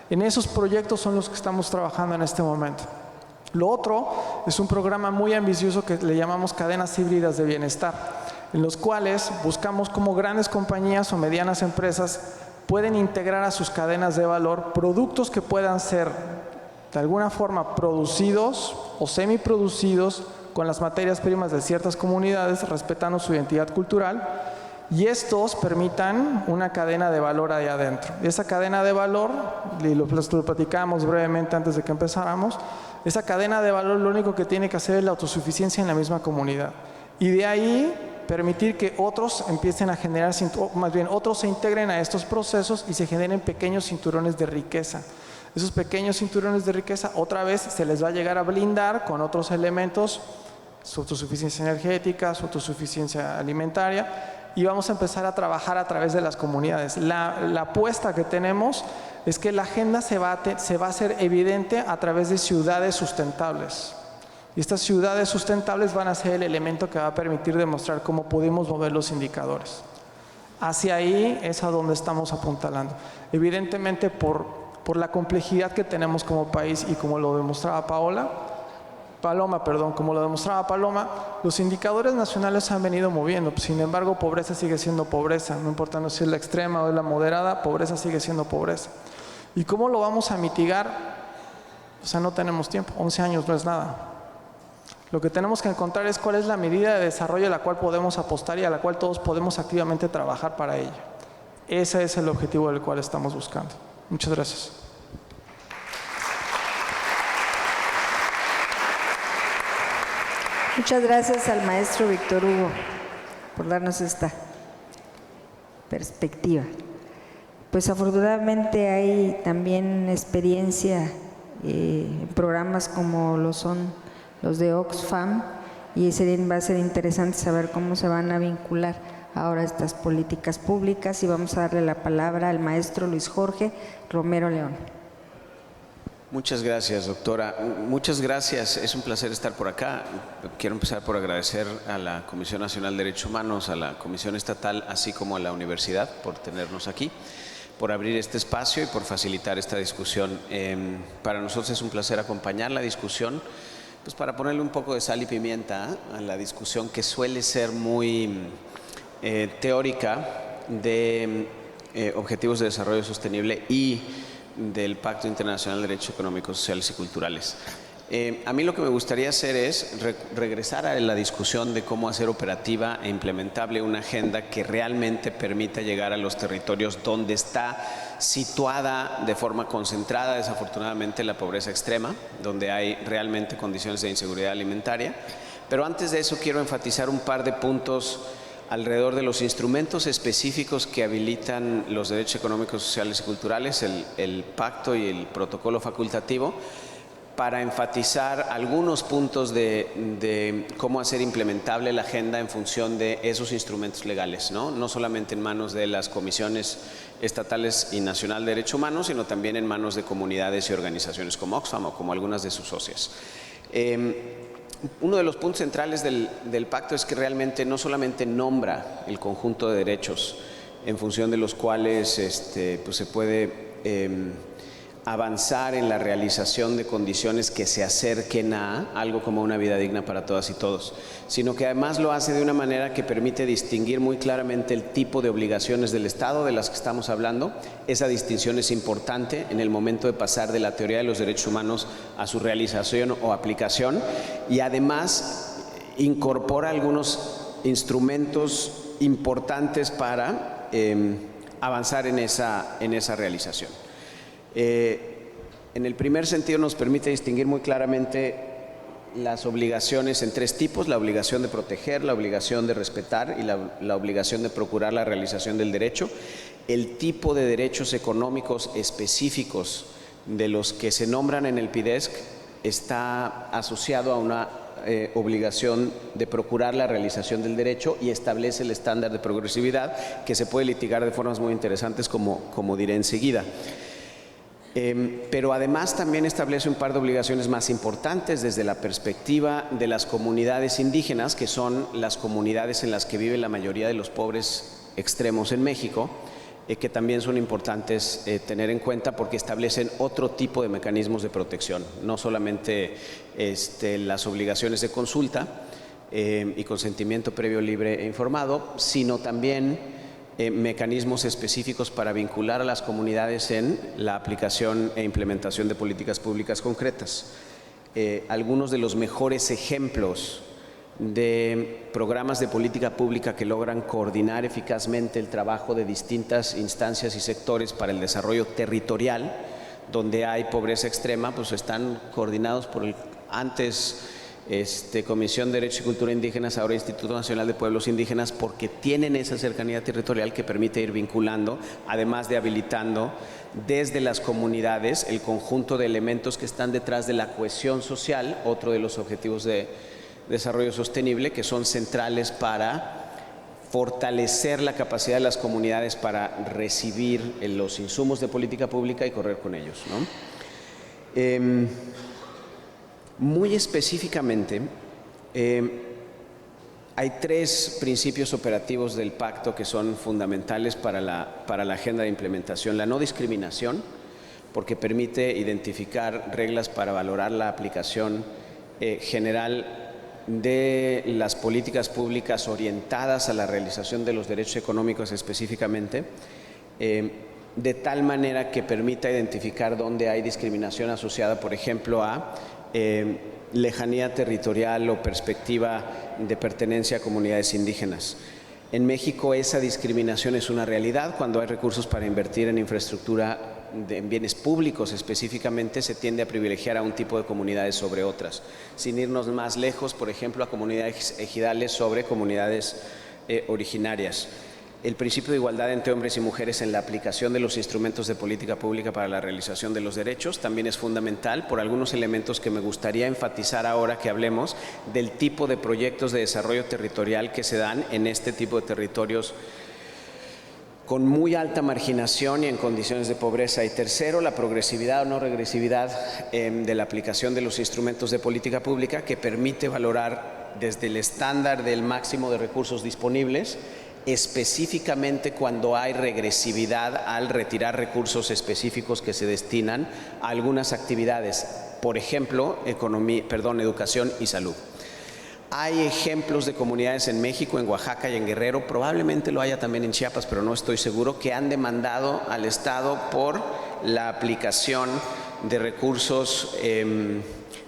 En esos proyectos son los que estamos trabajando en este momento. Lo otro es un programa muy ambicioso que le llamamos cadenas híbridas de bienestar, en los cuales buscamos cómo grandes compañías o medianas empresas pueden integrar a sus cadenas de valor productos que puedan ser de alguna forma producidos o semiproducidos con las materias primas de ciertas comunidades, respetando su identidad cultural, y estos permitan una cadena de valor ahí adentro. Y esa cadena de valor, y lo platicamos brevemente antes de que empezáramos, esa cadena de valor lo único que tiene que hacer es la autosuficiencia en la misma comunidad. Y de ahí permitir que otros empiecen a generar, más bien otros se integren a estos procesos y se generen pequeños cinturones de riqueza. Esos pequeños cinturones de riqueza otra vez se les va a llegar a blindar con otros elementos, su autosuficiencia energética, su autosuficiencia alimentaria, y vamos a empezar a trabajar a través de las comunidades. La apuesta que tenemos es que la agenda se va a hacer evidente a través de ciudades sustentables. Y estas ciudades sustentables van a ser el elemento que va a permitir demostrar cómo podemos mover los indicadores. Hacia ahí es a donde estamos apuntalando. Evidentemente por la complejidad que tenemos como país y como lo demostraba como lo demostraba Paloma, los indicadores nacionales se han venido moviendo. Sin embargo, pobreza sigue siendo pobreza. No importa si es la extrema o es la moderada, pobreza sigue siendo pobreza. ¿Y cómo lo vamos a mitigar? O sea, no tenemos tiempo. 11 años no es nada. Lo que tenemos que encontrar es cuál es la medida de desarrollo a la cual podemos apostar y a la cual todos podemos activamente trabajar para ella. Ese es el objetivo del cual estamos buscando. Muchas gracias. Muchas gracias al maestro Víctor Hugo por darnos esta perspectiva. Pues afortunadamente hay también experiencia en programas como lo son los de Oxfam, y va a ser interesante saber cómo se van a vincular ahora estas políticas públicas, y vamos a darle la palabra al maestro Luis Jorge Romero León. Muchas gracias, doctora. Muchas gracias. Es un placer estar por acá. Quiero empezar por agradecer a la Comisión Nacional de Derechos Humanos, a la Comisión Estatal, así como a la universidad por tenernos aquí, por abrir este espacio y por facilitar esta discusión. Para nosotros es un placer acompañar la discusión, pues para ponerle un poco de sal y pimienta a la discusión que suele ser muy teórica de objetivos de desarrollo sostenible y del Pacto Internacional de Derechos Económicos, Sociales y Culturales. A mí lo que me gustaría hacer es regresar a la discusión de cómo hacer operativa e implementable una agenda que realmente permita llegar a los territorios donde está situada de forma concentrada, desafortunadamente, la pobreza extrema, donde hay realmente condiciones de inseguridad alimentaria. Pero antes de eso quiero enfatizar un par de puntos alrededor de los instrumentos específicos que habilitan los derechos económicos, sociales y culturales, el pacto y el protocolo facultativo, para enfatizar algunos puntos de cómo hacer implementable la agenda en función de esos instrumentos legales, no solamente en manos de las comisiones estatales y nacional de derechos humanos, sino también en manos de comunidades y organizaciones como Oxfam o como algunas de sus socias. Uno de los puntos centrales del pacto es que realmente no solamente nombra el conjunto de derechos en función de los cuales pues se puede avanzar en la realización de condiciones que se acerquen a algo como una vida digna para todas y todos, sino que además lo hace de una manera que permite distinguir muy claramente el tipo de obligaciones del Estado de las que estamos hablando. Esa distinción es importante en el momento de pasar de la teoría de los derechos humanos a su realización o aplicación, y además incorpora algunos instrumentos importantes para avanzar en esa realización. En el primer sentido nos permite distinguir muy claramente las obligaciones en tres tipos: la obligación de proteger, la obligación de respetar y la obligación de procurar la realización del derecho. El tipo de derechos económicos específicos de los que se nombran en el PIDESC está asociado a una obligación de procurar la realización del derecho y establece el estándar de progresividad que se puede litigar de formas muy interesantes, como diré enseguida. Pero además también establece un par de obligaciones más importantes desde la perspectiva de las comunidades indígenas, que son las comunidades en las que vive la mayoría de los pobres extremos en México, que también son importantes tener en cuenta porque establecen otro tipo de mecanismos de protección, no solamente las obligaciones de consulta y consentimiento previo, libre e informado, sino también mecanismos específicos para vincular a las comunidades en la aplicación e implementación de políticas públicas concretas. Algunos de los mejores ejemplos de programas de política pública que logran coordinar eficazmente el trabajo de distintas instancias y sectores para el desarrollo territorial, donde hay pobreza extrema, pues están coordinados por el antes Comisión de Derechos y Cultura Indígenas, ahora Instituto Nacional de Pueblos Indígenas, porque tienen esa cercanía territorial que permite ir vinculando, además de habilitando desde las comunidades el conjunto de elementos que están detrás de la cohesión social, otro de los objetivos de desarrollo sostenible, que son centrales para fortalecer la capacidad de las comunidades para recibir los insumos de política pública y correr con ellos, ¿no? Muy específicamente, hay tres principios operativos del pacto que son fundamentales para la agenda de implementación. La no discriminación, porque permite identificar reglas para valorar la aplicación general de las políticas públicas orientadas a la realización de los derechos económicos específicamente, de tal manera que permita identificar dónde hay discriminación asociada, por ejemplo, a lejanía territorial o perspectiva de pertenencia a comunidades indígenas. En México esa discriminación es una realidad. Cuando hay recursos para invertir en infraestructura, en bienes públicos específicamente, se tiende a privilegiar a un tipo de comunidades sobre otras, sin irnos más lejos, por ejemplo, a comunidades ejidales sobre comunidades originarias. El principio de igualdad entre hombres y mujeres en la aplicación de los instrumentos de política pública para la realización de los derechos también es fundamental, por algunos elementos que me gustaría enfatizar ahora que hablemos del tipo de proyectos de desarrollo territorial que se dan en este tipo de territorios con muy alta marginación y en condiciones de pobreza. Y tercero, la progresividad o no regresividad de la aplicación de los instrumentos de política pública, que permite valorar desde el estándar del máximo de recursos disponibles, específicamente cuando hay regresividad al retirar recursos específicos que se destinan a algunas actividades, por ejemplo, educación y salud. Hay ejemplos de comunidades en México, en Oaxaca y en Guerrero, probablemente lo haya también en Chiapas, pero no estoy seguro, que han demandado al Estado por la aplicación de recursos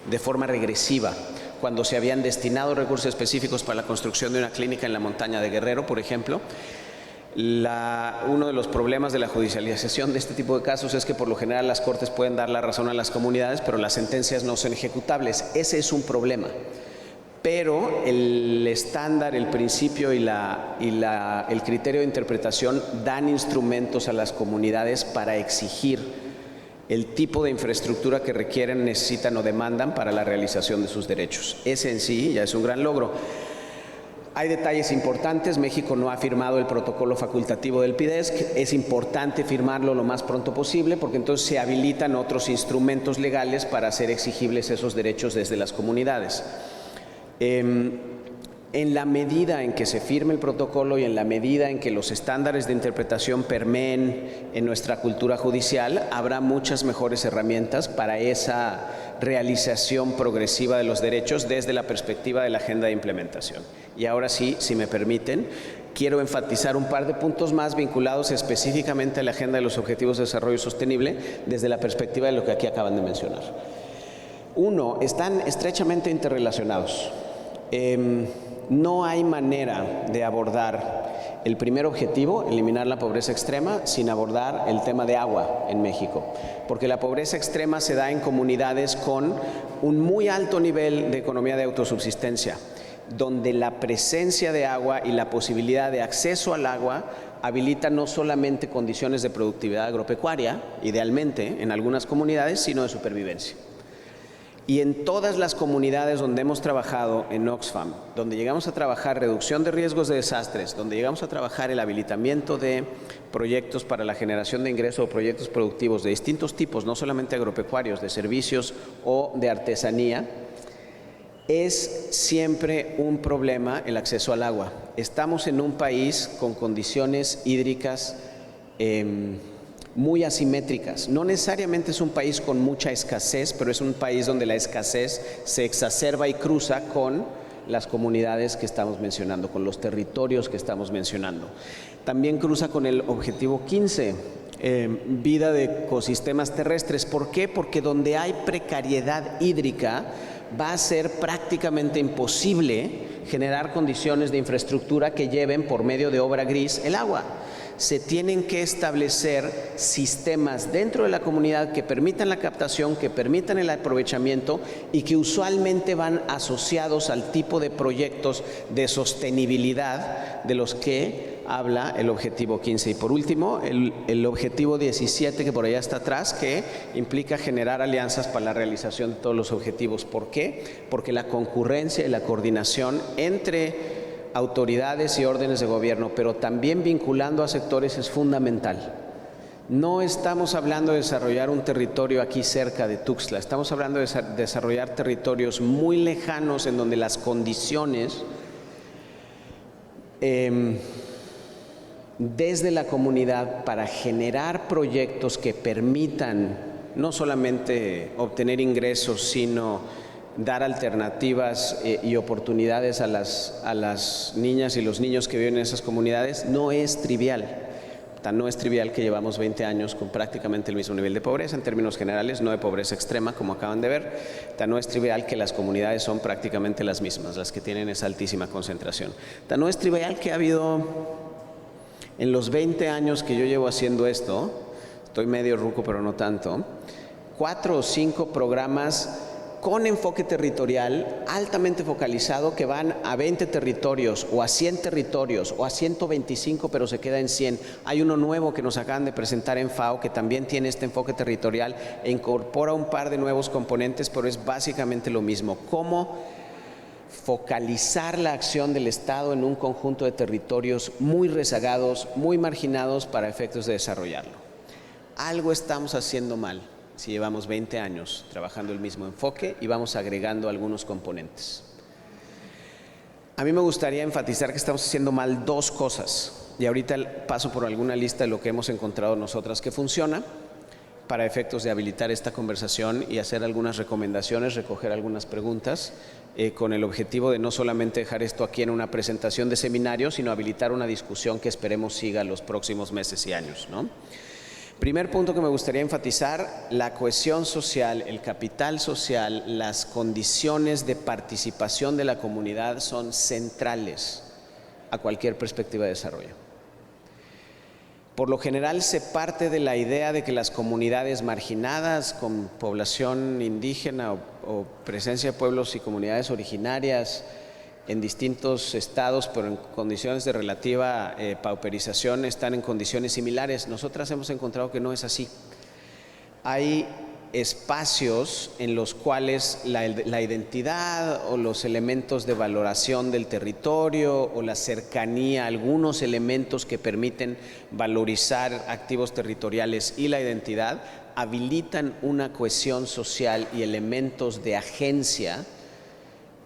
de forma regresiva, cuando se habían destinado recursos específicos para la construcción de una clínica en la montaña de Guerrero, por ejemplo. Uno de los problemas de la judicialización de este tipo de casos es que por lo general las cortes pueden dar la razón a las comunidades, pero las sentencias no son ejecutables. Ese es un problema. Pero el estándar, el principio y el criterio de interpretación dan instrumentos a las comunidades para exigir el tipo de infraestructura que requieren, necesitan o demandan para la realización de sus derechos. Ese en sí ya es un gran logro. Hay detalles importantes. México no ha firmado el protocolo facultativo del PIDESC. Es importante firmarlo lo más pronto posible porque entonces se habilitan otros instrumentos legales para hacer exigibles esos derechos desde las comunidades. En la medida en que se firme el protocolo y en la medida en que los estándares de interpretación permeen en nuestra cultura judicial, habrá muchas mejores herramientas para esa realización progresiva de los derechos desde la perspectiva de la agenda de implementación. Y ahora sí, si me permiten, quiero enfatizar un par de puntos más vinculados específicamente a la agenda de los Objetivos de Desarrollo Sostenible desde la perspectiva de lo que aquí acaban de mencionar. Uno, están estrechamente interrelacionados. No hay manera de abordar el primer objetivo, eliminar la pobreza extrema, sin abordar el tema de agua en México. Porque la pobreza extrema se da en comunidades con un muy alto nivel de economía de autosubsistencia, donde la presencia de agua y la posibilidad de acceso al agua habilita no solamente condiciones de productividad agropecuaria, idealmente en algunas comunidades, sino de supervivencia. Y en todas las comunidades donde hemos trabajado en Oxfam, donde llegamos a trabajar reducción de riesgos de desastres, donde llegamos a trabajar el habilitamiento de proyectos para la generación de ingresos o proyectos productivos de distintos tipos, no solamente agropecuarios, de servicios o de artesanía, es siempre un problema el acceso al agua. Estamos en un país con condiciones hídricas muy asimétricas. No necesariamente es un país con mucha escasez, pero es un país donde la escasez se exacerba y cruza con las comunidades que estamos mencionando, con los territorios que estamos mencionando. También cruza con el objetivo 15, vida de ecosistemas terrestres. ¿Por qué? Porque donde hay precariedad hídrica va a ser prácticamente imposible generar condiciones de infraestructura que lleven por medio de obra gris el agua. Se tienen que establecer sistemas dentro de la comunidad que permitan la captación, que permitan el aprovechamiento y que usualmente van asociados al tipo de proyectos de sostenibilidad de los que habla el objetivo 15. Y por último, el objetivo 17, que por allá está atrás, que implica generar alianzas para la realización de todos los objetivos. ¿Por qué? Porque la concurrencia y la coordinación entre autoridades y órdenes de gobierno, pero también vinculando a sectores, es fundamental. No estamos hablando de desarrollar un territorio aquí cerca de Tuxtla, estamos hablando de desarrollar territorios muy lejanos en donde las condiciones desde la comunidad para generar proyectos que permitan no solamente obtener ingresos, sino dar alternativas y oportunidades a las niñas y los niños que viven en esas comunidades, no es trivial. No es trivial que llevamos 20 años con prácticamente el mismo nivel de pobreza en términos generales, no de pobreza extrema como acaban de ver. No es trivial que las comunidades son prácticamente las mismas, las que tienen esa altísima concentración. No es trivial que ha habido, en los 20 años que yo llevo haciendo esto, estoy medio ruco pero no tanto, 4 o 5 programas con enfoque territorial altamente focalizado que van a 20 territorios o a 100 territorios o a 125 pero se queda en 100. Hay uno nuevo que nos acaban de presentar en FAO que también tiene este enfoque territorial e incorpora un par de nuevos componentes, pero es básicamente lo mismo. ¿Cómo focalizar la acción del Estado en un conjunto de territorios muy rezagados, muy marginados para efectos de desarrollarlo? Algo estamos haciendo mal si llevamos 20 años trabajando el mismo enfoque y vamos agregando algunos componentes. A mí me gustaría enfatizar que estamos haciendo mal 2 cosas y ahorita paso por alguna lista de lo que hemos encontrado nosotras que funciona para efectos de habilitar esta conversación y hacer algunas recomendaciones, recoger algunas preguntas con el objetivo de no solamente dejar esto aquí en una presentación de seminario, sino habilitar una discusión que esperemos siga los próximos meses y años, ¿no? Primer punto que me gustaría enfatizar, la cohesión social, el capital social, las condiciones de participación de la comunidad son centrales a cualquier perspectiva de desarrollo. Por lo general se parte de la idea de que las comunidades marginadas con población indígena o presencia de pueblos y comunidades originarias en distintos estados, pero en condiciones de relativa pauperización, están en condiciones similares. Nosotras hemos encontrado que no es así. Hay espacios en los cuales la identidad o los elementos de valoración del territorio o la cercanía, algunos elementos que permiten valorizar activos territoriales y la identidad, habilitan una cohesión social y elementos de agencia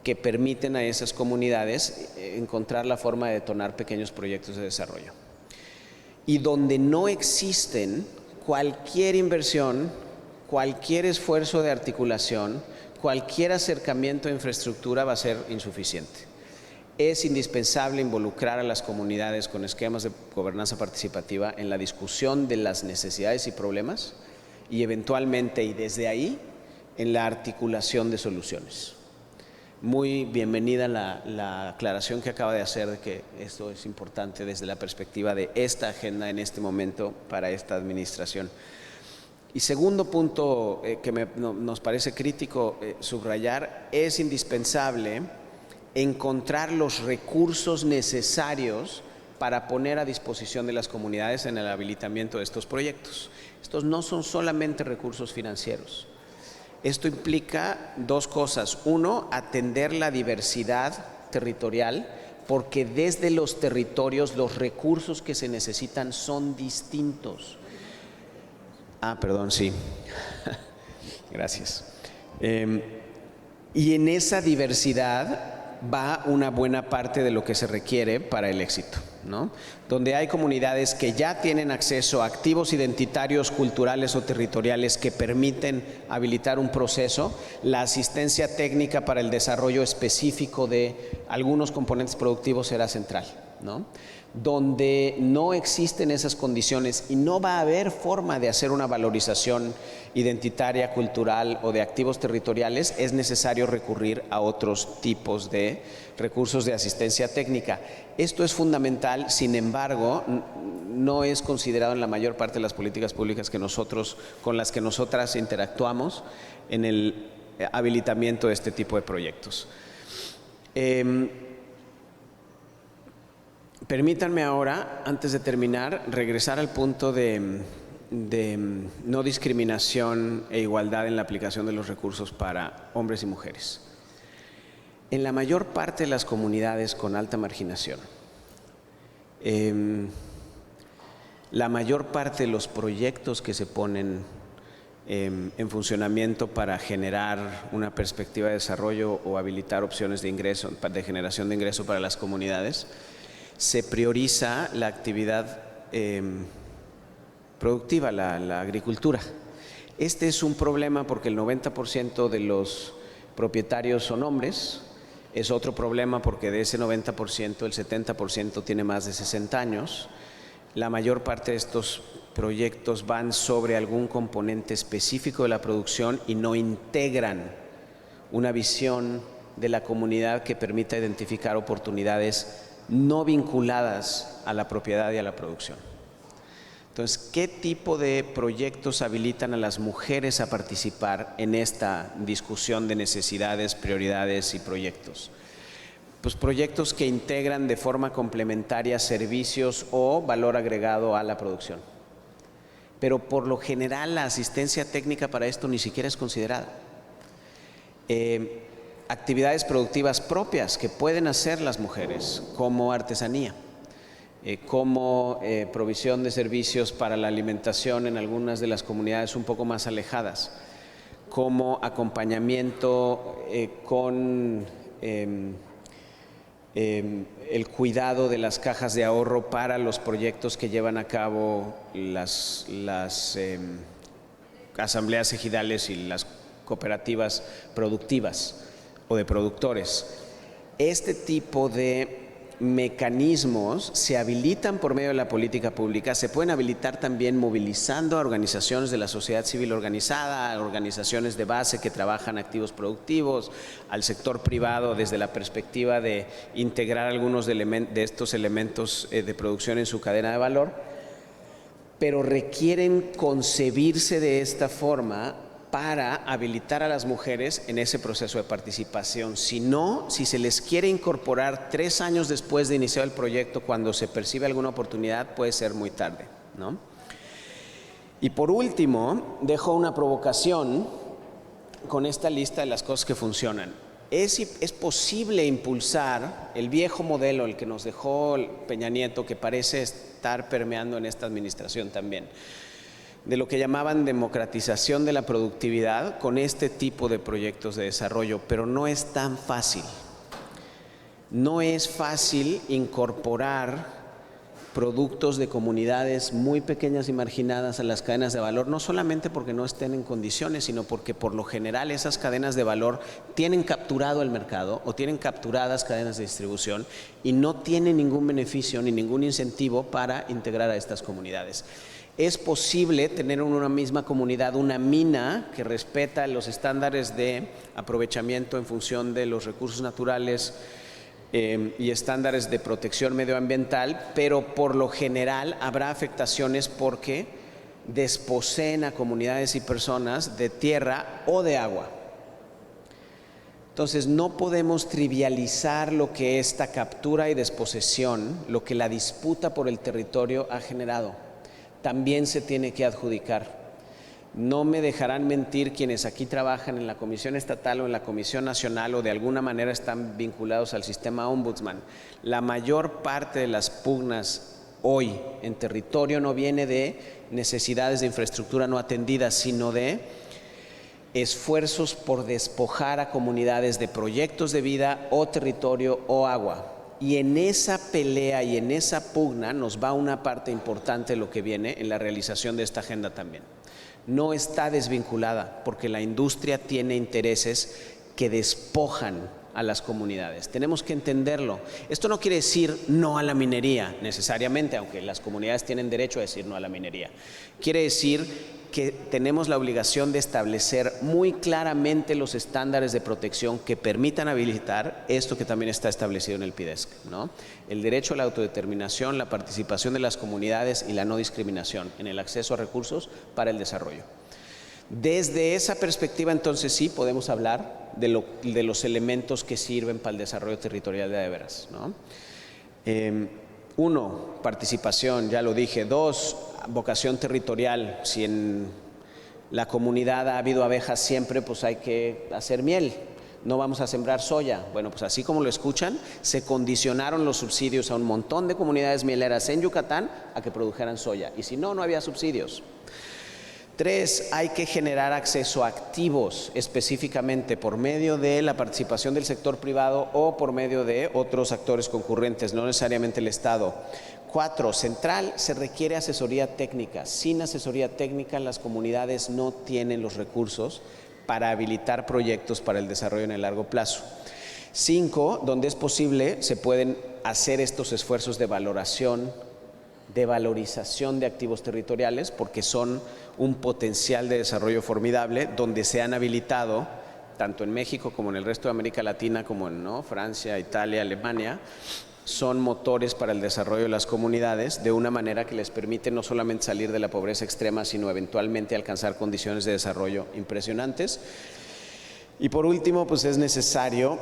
que permiten a esas comunidades encontrar la forma de detonar pequeños proyectos de desarrollo. Y donde no existen, cualquier inversión, cualquier esfuerzo de articulación, cualquier acercamiento a infraestructura va a ser insuficiente. Es indispensable involucrar a las comunidades con esquemas de gobernanza participativa en la discusión de las necesidades y problemas y eventualmente, y desde ahí, en la articulación de soluciones. Muy bienvenida la aclaración que acaba de hacer de que esto es importante desde la perspectiva de esta agenda en este momento para esta administración. Y segundo punto que nos parece crítico subrayar, es indispensable encontrar los recursos necesarios para poner a disposición de las comunidades en el habilitamiento de estos proyectos. Estos no son solamente recursos financieros. Esto implica dos cosas. Uno, atender la diversidad territorial, porque desde los territorios los recursos que se necesitan son distintos. Perdón, sí. Gracias. Y en esa diversidad va una buena parte de lo que se requiere para el éxito, ¿no? Donde hay comunidades que ya tienen acceso a activos identitarios, culturales o territoriales que permiten habilitar un proceso, la asistencia técnica para el desarrollo específico de algunos componentes productivos será central, ¿no? Donde no existen esas condiciones y no va a haber forma de hacer una valorización identitaria, cultural o de activos territoriales, es necesario recurrir a otros tipos de recursos de asistencia técnica. Esto es fundamental, sin embargo, no es considerado en la mayor parte de las políticas públicas con las que nosotras interactuamos en el habilitamiento de este tipo de proyectos. Permítanme ahora, antes de terminar, regresar al punto de no discriminación e igualdad en la aplicación de los recursos para hombres y mujeres. En la mayor parte de las comunidades con alta marginación, la mayor parte de los proyectos que se ponen en funcionamiento para generar una perspectiva de desarrollo o habilitar opciones de ingreso, de generación de ingreso para las comunidades, se prioriza la actividad productiva, la agricultura. Este es un problema porque el 90% de los propietarios son hombres. Es otro problema porque de ese 90%, el 70% tiene más de 60 años. La mayor parte de estos proyectos van sobre algún componente específico de la producción y no integran una visión de la comunidad que permita identificar oportunidades no vinculadas a la propiedad y a la producción. Entonces, ¿qué tipo de proyectos habilitan a las mujeres a participar en esta discusión de necesidades, prioridades y proyectos? Pues proyectos que integran de forma complementaria servicios o valor agregado a la producción. Pero por lo general la asistencia técnica para esto ni siquiera es considerada. Actividades productivas propias que pueden hacer las mujeres, como artesanía, como provisión de servicios para la alimentación en algunas de las comunidades un poco más alejadas, como acompañamiento con el cuidado de las cajas de ahorro para los proyectos que llevan a cabo las asambleas ejidales y las cooperativas productivas o de productores. Este tipo de mecanismos se habilitan por medio de la política pública, se pueden habilitar también movilizando a organizaciones de la sociedad civil organizada, a organizaciones de base que trabajan activos productivos, al sector privado desde la perspectiva de integrar algunos de estos elementos de producción en su cadena de valor, pero requieren concebirse de esta forma para habilitar a las mujeres en ese proceso de participación. Si no, si se les quiere incorporar 3 años después de iniciar el proyecto, cuando se percibe alguna oportunidad, puede ser muy tarde, ¿no? Y por último, dejo una provocación con esta lista de las cosas que funcionan. Es posible impulsar el viejo modelo, el que nos dejó Peña Nieto, que parece estar permeando en esta administración también, de lo que llamaban democratización de la productividad con este tipo de proyectos de desarrollo, pero no es tan fácil. No es fácil incorporar productos de comunidades muy pequeñas y marginadas a las cadenas de valor, no solamente porque no estén en condiciones, sino porque por lo general esas cadenas de valor tienen capturado el mercado o tienen capturadas cadenas de distribución y no tienen ningún beneficio ni ningún incentivo para integrar a estas comunidades. Es posible tener en una misma comunidad una mina que respeta los estándares de aprovechamiento en función de los recursos naturales y estándares de protección medioambiental, pero por lo general habrá afectaciones porque desposeen a comunidades y personas de tierra o de agua. Entonces no podemos trivializar lo que esta captura y desposesión, lo que la disputa por el territorio ha generado. También se tiene que adjudicar. No me dejarán mentir quienes aquí trabajan en la Comisión Estatal o en la Comisión Nacional o de alguna manera están vinculados al sistema Ombudsman. La mayor parte de las pugnas hoy en territorio no viene de necesidades de infraestructura no atendidas, sino de esfuerzos por despojar a comunidades de proyectos de vida o territorio o agua. Y en esa pelea y en esa pugna nos va una parte importante de lo que viene en la realización de esta agenda también. No está desvinculada porque la industria tiene intereses que despojan a las comunidades. Tenemos que entenderlo. Esto no quiere decir no a la minería necesariamente, aunque las comunidades tienen derecho a decir no a la minería. Quiere decir que tenemos la obligación de establecer muy claramente los estándares de protección que permitan habilitar esto que también está establecido en el PIDESC, ¿no? El derecho a la autodeterminación, la participación de las comunidades y la no discriminación en el acceso a recursos para el desarrollo. Desde esa perspectiva, entonces sí podemos hablar de los elementos que sirven para el desarrollo territorial de veras, ¿no? 1, participación, ya lo dije. 2, vocación territorial. Si en la comunidad ha habido abejas siempre, pues hay que hacer miel. No vamos a sembrar soya. Bueno, pues así como lo escuchan, se condicionaron los subsidios a un montón de comunidades mieleras en Yucatán a que produjeran soya. Y si no, no había subsidios. 3, hay que generar acceso a activos específicamente por medio de la participación del sector privado o por medio de otros actores concurrentes, no necesariamente el Estado. 4, central, se requiere asesoría técnica. Sin asesoría técnica, las comunidades no tienen los recursos para habilitar proyectos para el desarrollo en el largo plazo. 5, donde es posible, se pueden hacer estos esfuerzos de valoración, de valorización de activos territoriales, porque son un potencial de desarrollo formidable, donde se han habilitado, tanto en México como en el resto de América Latina, como en Francia, Italia, Alemania, son motores para el desarrollo de las comunidades de una manera que les permite no solamente salir de la pobreza extrema, sino eventualmente alcanzar condiciones de desarrollo impresionantes. Y por último, pues es necesario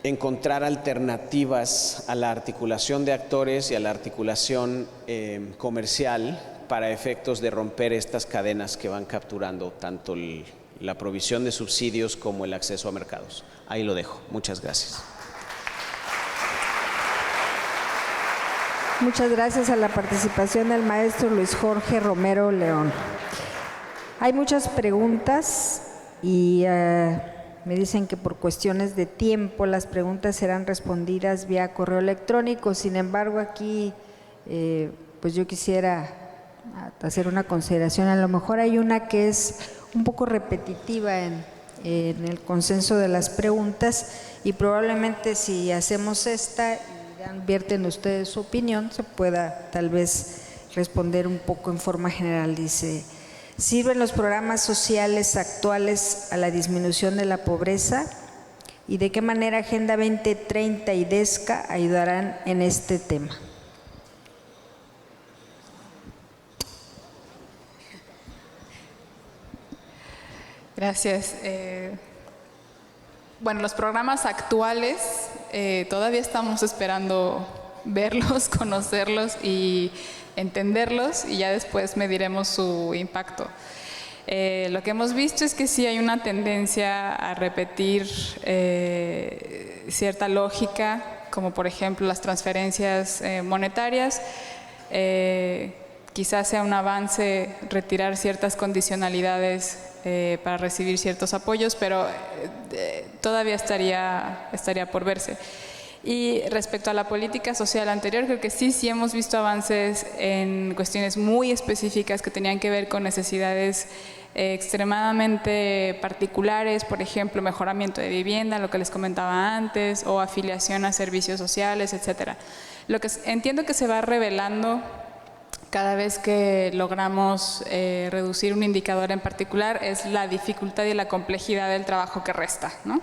encontrar alternativas a la articulación de actores y a la articulación comercial para efectos de romper estas cadenas que van capturando tanto la provisión de subsidios como el acceso a mercados. Ahí lo dejo. Muchas gracias. Muchas gracias a la participación del maestro Luis Jorge Romero León. Hay muchas preguntas y me dicen que por cuestiones de tiempo las preguntas serán respondidas vía correo electrónico. Sin embargo, aquí pues yo quisiera hacer una consideración. A lo mejor hay una que es un poco repetitiva en en el consenso de las preguntas, y probablemente si hacemos esta y advierten ustedes su opinión, se pueda tal vez responder un poco en forma general. Dice: ¿sirven los programas sociales actuales a la disminución de la pobreza? ¿Y de qué manera Agenda 2030 y DESCA ayudarán en este tema? Gracias. Bueno, los programas actuales todavía estamos esperando verlos, conocerlos y entenderlos, y ya después mediremos su impacto. Lo que hemos visto es que sí hay una tendencia a repetir cierta lógica, como por ejemplo las transferencias monetarias. Quizás sea un avance retirar ciertas condicionalidades para recibir ciertos apoyos, pero todavía estaría por verse. Y respecto a la política social anterior, creo que sí hemos visto avances en cuestiones muy específicas que tenían que ver con necesidades extremadamente particulares, por ejemplo, mejoramiento de vivienda, lo que les comentaba antes, o afiliación a servicios sociales, etcétera. Lo que entiendo que se va revelando cada vez que logramos reducir un indicador en particular es la dificultad y la complejidad del trabajo que resta, ¿no?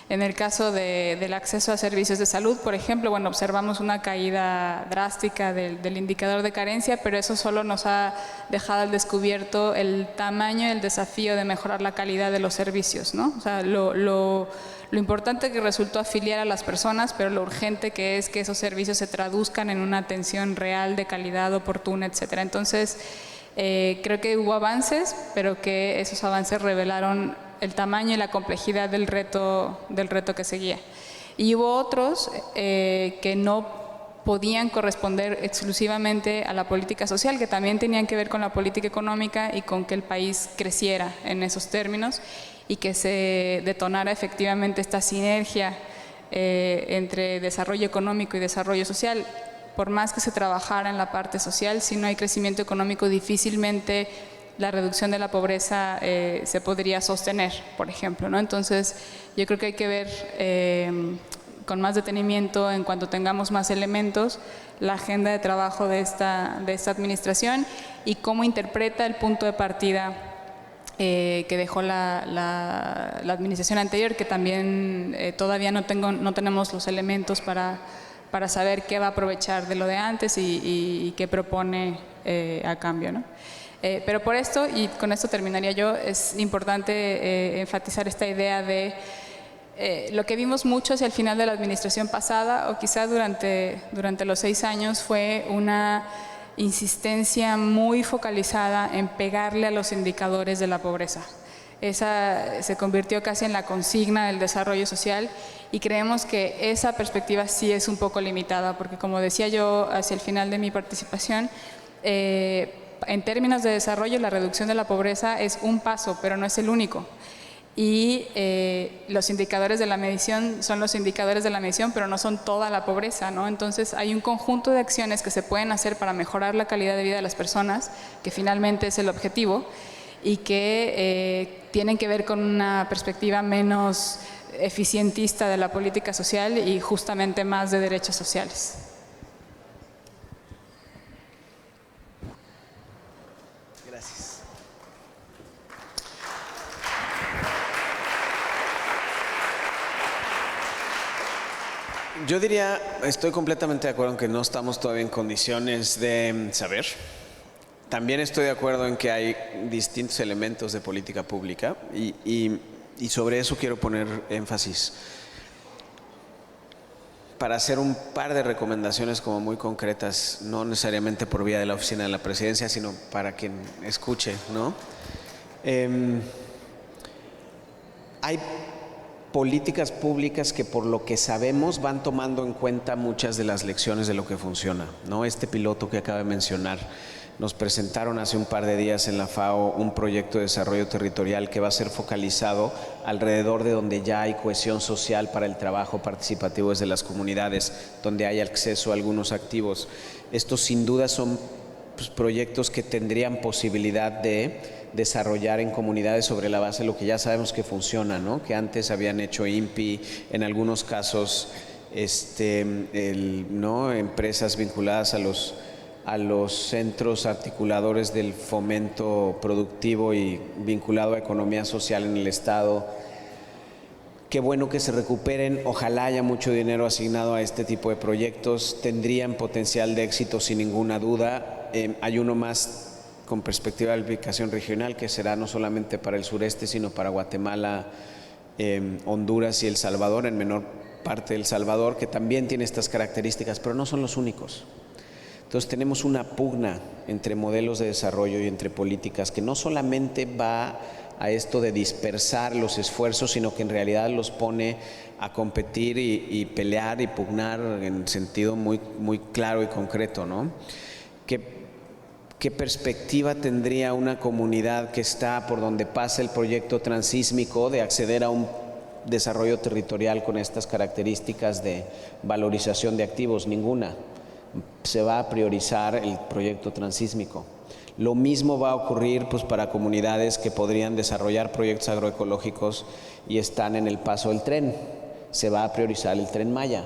En el caso del acceso a servicios de salud, por ejemplo, bueno, observamos una caída drástica del indicador de carencia, pero eso solo nos ha dejado al descubierto el tamaño y el desafío de mejorar la calidad de los servicios, ¿no? O sea, lo importante que resultó afiliar a las personas, pero lo urgente que es que esos servicios se traduzcan en una atención real, de calidad, oportuna, etcétera. Entonces, creo que hubo avances, pero que esos avances revelaron el tamaño y la complejidad del reto que seguía. Y hubo otros que no podían corresponder exclusivamente a la política social, que también tenían que ver con la política económica y con que el país creciera en esos términos y que se detonara efectivamente esta sinergia entre desarrollo económico y desarrollo social. Por más que se trabajara en la parte social, si no hay crecimiento económico, difícilmente la reducción de la pobreza se podría sostener, por ejemplo, ¿no? Entonces, yo creo que hay que ver con más detenimiento, en cuanto tengamos más elementos, la agenda de trabajo de esta administración y cómo interpreta el punto de partida que dejó la administración anterior, que también todavía no tenemos los elementos para saber qué va a aprovechar de lo de antes y qué propone a cambio, ¿no? Pero por esto, y con esto terminaría yo, es importante enfatizar esta idea de lo que vimos mucho hacia el final de la administración pasada, o quizás durante los 6 años, fue una insistencia muy focalizada en pegarle a los indicadores de la pobreza. Esa se convirtió casi en la consigna del desarrollo social, y creemos que esa perspectiva sí es un poco limitada, porque como decía yo hacia el final de mi participación, en términos de desarrollo, la reducción de la pobreza es un paso, pero no es el único. Y los indicadores de la medición son los indicadores de la medición, pero no son toda la pobreza, ¿no? Entonces, hay un conjunto de acciones que se pueden hacer para mejorar la calidad de vida de las personas, que finalmente es el objetivo, y que tienen que ver con una perspectiva menos eficientista de la política social y justamente más de derechos sociales. Gracias. Yo diría, estoy completamente de acuerdo en que no estamos todavía en condiciones de saber. También estoy de acuerdo en que hay distintos elementos de política pública y sobre eso quiero poner énfasis para hacer un par de recomendaciones como muy concretas, no necesariamente por vía de la oficina de la presidencia, sino para quien escuche, ¿no? Hay políticas públicas que, por lo que sabemos, van tomando en cuenta muchas de las lecciones de lo que funciona, ¿no? Este piloto que acaba de mencionar, nos presentaron hace un par de días en la FAO un proyecto de desarrollo territorial que va a ser focalizado alrededor de donde ya hay cohesión social para el trabajo participativo desde las comunidades, donde hay acceso a algunos activos. Estos sin duda son pues, proyectos que tendrían posibilidad de desarrollar en comunidades sobre la base de lo que ya sabemos que funciona, ¿no? Que antes habían hecho INPI, en algunos casos ¿no? Empresas vinculadas a los centros articuladores del fomento productivo y vinculado a economía social en el Estado. Qué bueno que se recuperen, ojalá haya mucho dinero asignado a este tipo de proyectos, tendrían potencial de éxito sin ninguna duda. Hay uno más con perspectiva de aplicación regional que será no solamente para el sureste, sino para Guatemala, Honduras y El Salvador, en menor parte del Salvador, que también tiene estas características, pero no son los únicos. Entonces tenemos una pugna entre modelos de desarrollo y entre políticas que no solamente va a esto de dispersar los esfuerzos, sino que en realidad los pone a competir y pelear y pugnar en sentido muy, muy claro y concreto, ¿no? ¿Qué perspectiva tendría una comunidad que está por donde pasa el proyecto transísmico de acceder a un desarrollo territorial con estas características de valorización de activos? Ninguna. Se va a priorizar el proyecto transísmico. Lo mismo va a ocurrir pues, para comunidades que podrían desarrollar proyectos agroecológicos y están en el paso del tren. Se va a priorizar el Tren Maya.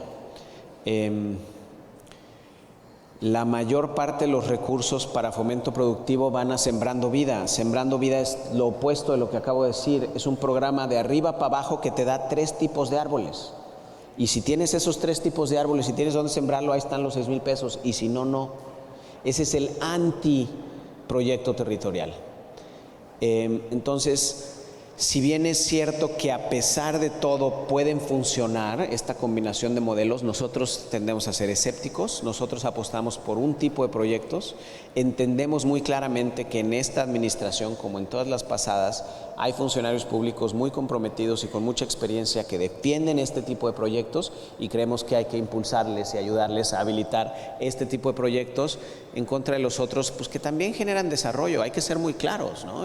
La mayor parte de los recursos para fomento productivo van a Sembrando Vida. Sembrando Vida es lo opuesto de lo que acabo de decir. Es un programa de arriba para abajo que te da 3 tipos de árboles. Y si tienes esos 3 tipos de árboles y tienes dónde sembrarlo, ahí están los 6,000 pesos. Y si no, no. Ese es el antiproyecto territorial. Entonces, si bien es cierto que a pesar de todo pueden funcionar esta combinación de modelos, nosotros tendemos a ser escépticos, nosotros apostamos por un tipo de proyectos, entendemos muy claramente que en esta administración, como en todas las pasadas, hay funcionarios públicos muy comprometidos y con mucha experiencia que defienden este tipo de proyectos y creemos que hay que impulsarles y ayudarles a habilitar este tipo de proyectos en contra de los otros, pues que también generan desarrollo. Hay que ser muy claros, ¿no?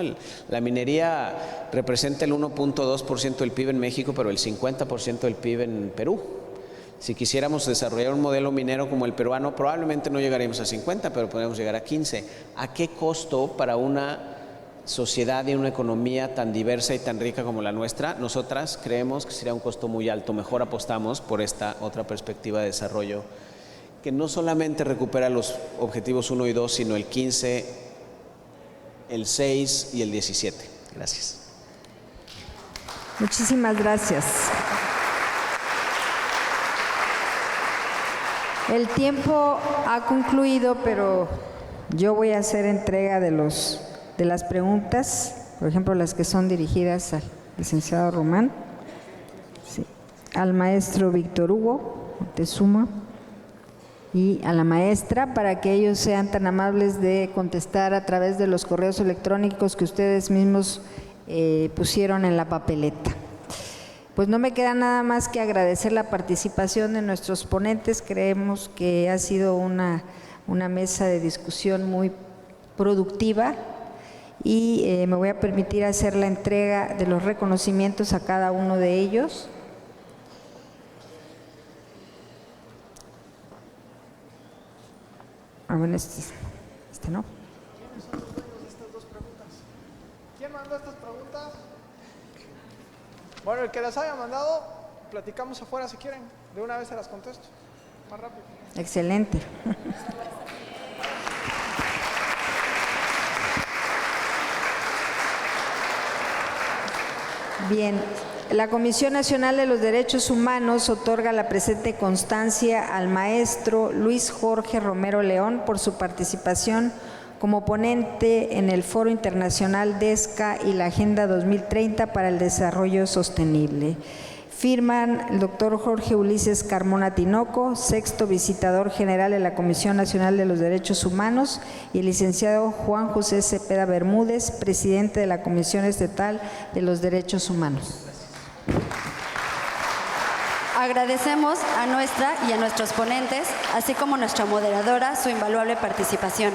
La minería representa el 1.2% del PIB en México, pero el 50% del PIB en Perú. Si quisiéramos desarrollar un modelo minero como el peruano, probablemente no llegaríamos a 50, pero podemos llegar a 15. ¿A qué costo para una sociedad y una economía tan diversa y tan rica como la nuestra? Nosotras creemos que sería un costo muy alto. Mejor apostamos por esta otra perspectiva de desarrollo que no solamente recupera los objetivos 1 y 2, sino el 15, el 6 y el 17. Gracias. Muchísimas gracias. El tiempo ha concluido, pero yo voy a hacer entrega de las preguntas, por ejemplo, las que son dirigidas al licenciado Román, sí, al maestro Víctor Hugo Moctezuma y a la maestra, para que ellos sean tan amables de contestar a través de los correos electrónicos que ustedes mismos pusieron en la papeleta. Pues no me queda nada más que agradecer la participación de nuestros ponentes. Creemos que ha sido una mesa de discusión muy productiva y me voy a permitir hacer la entrega de los reconocimientos a cada uno de ellos. Bueno, este no. ¿Quiénes son los dueños de estas 2 preguntas? ¿Quién mandó estas preguntas? Bueno, el que las haya mandado, platicamos afuera si quieren. De una vez se las contesto. Más rápido. Excelente. Bien, la Comisión Nacional de los Derechos Humanos otorga la presente constancia al maestro Luis Jorge Romero León por su participación como ponente en el Foro Internacional DESCA y la Agenda 2030 para el Desarrollo Sostenible. Firman el doctor Jorge Ulises Carmona Tinoco, 6º visitador general de la Comisión Nacional de los Derechos Humanos, y el licenciado Juan José Cepeda Bermúdez, presidente de la Comisión Estatal de los Derechos Humanos. Agradecemos a nuestra y a nuestros ponentes, así como a nuestra moderadora, su invaluable participación.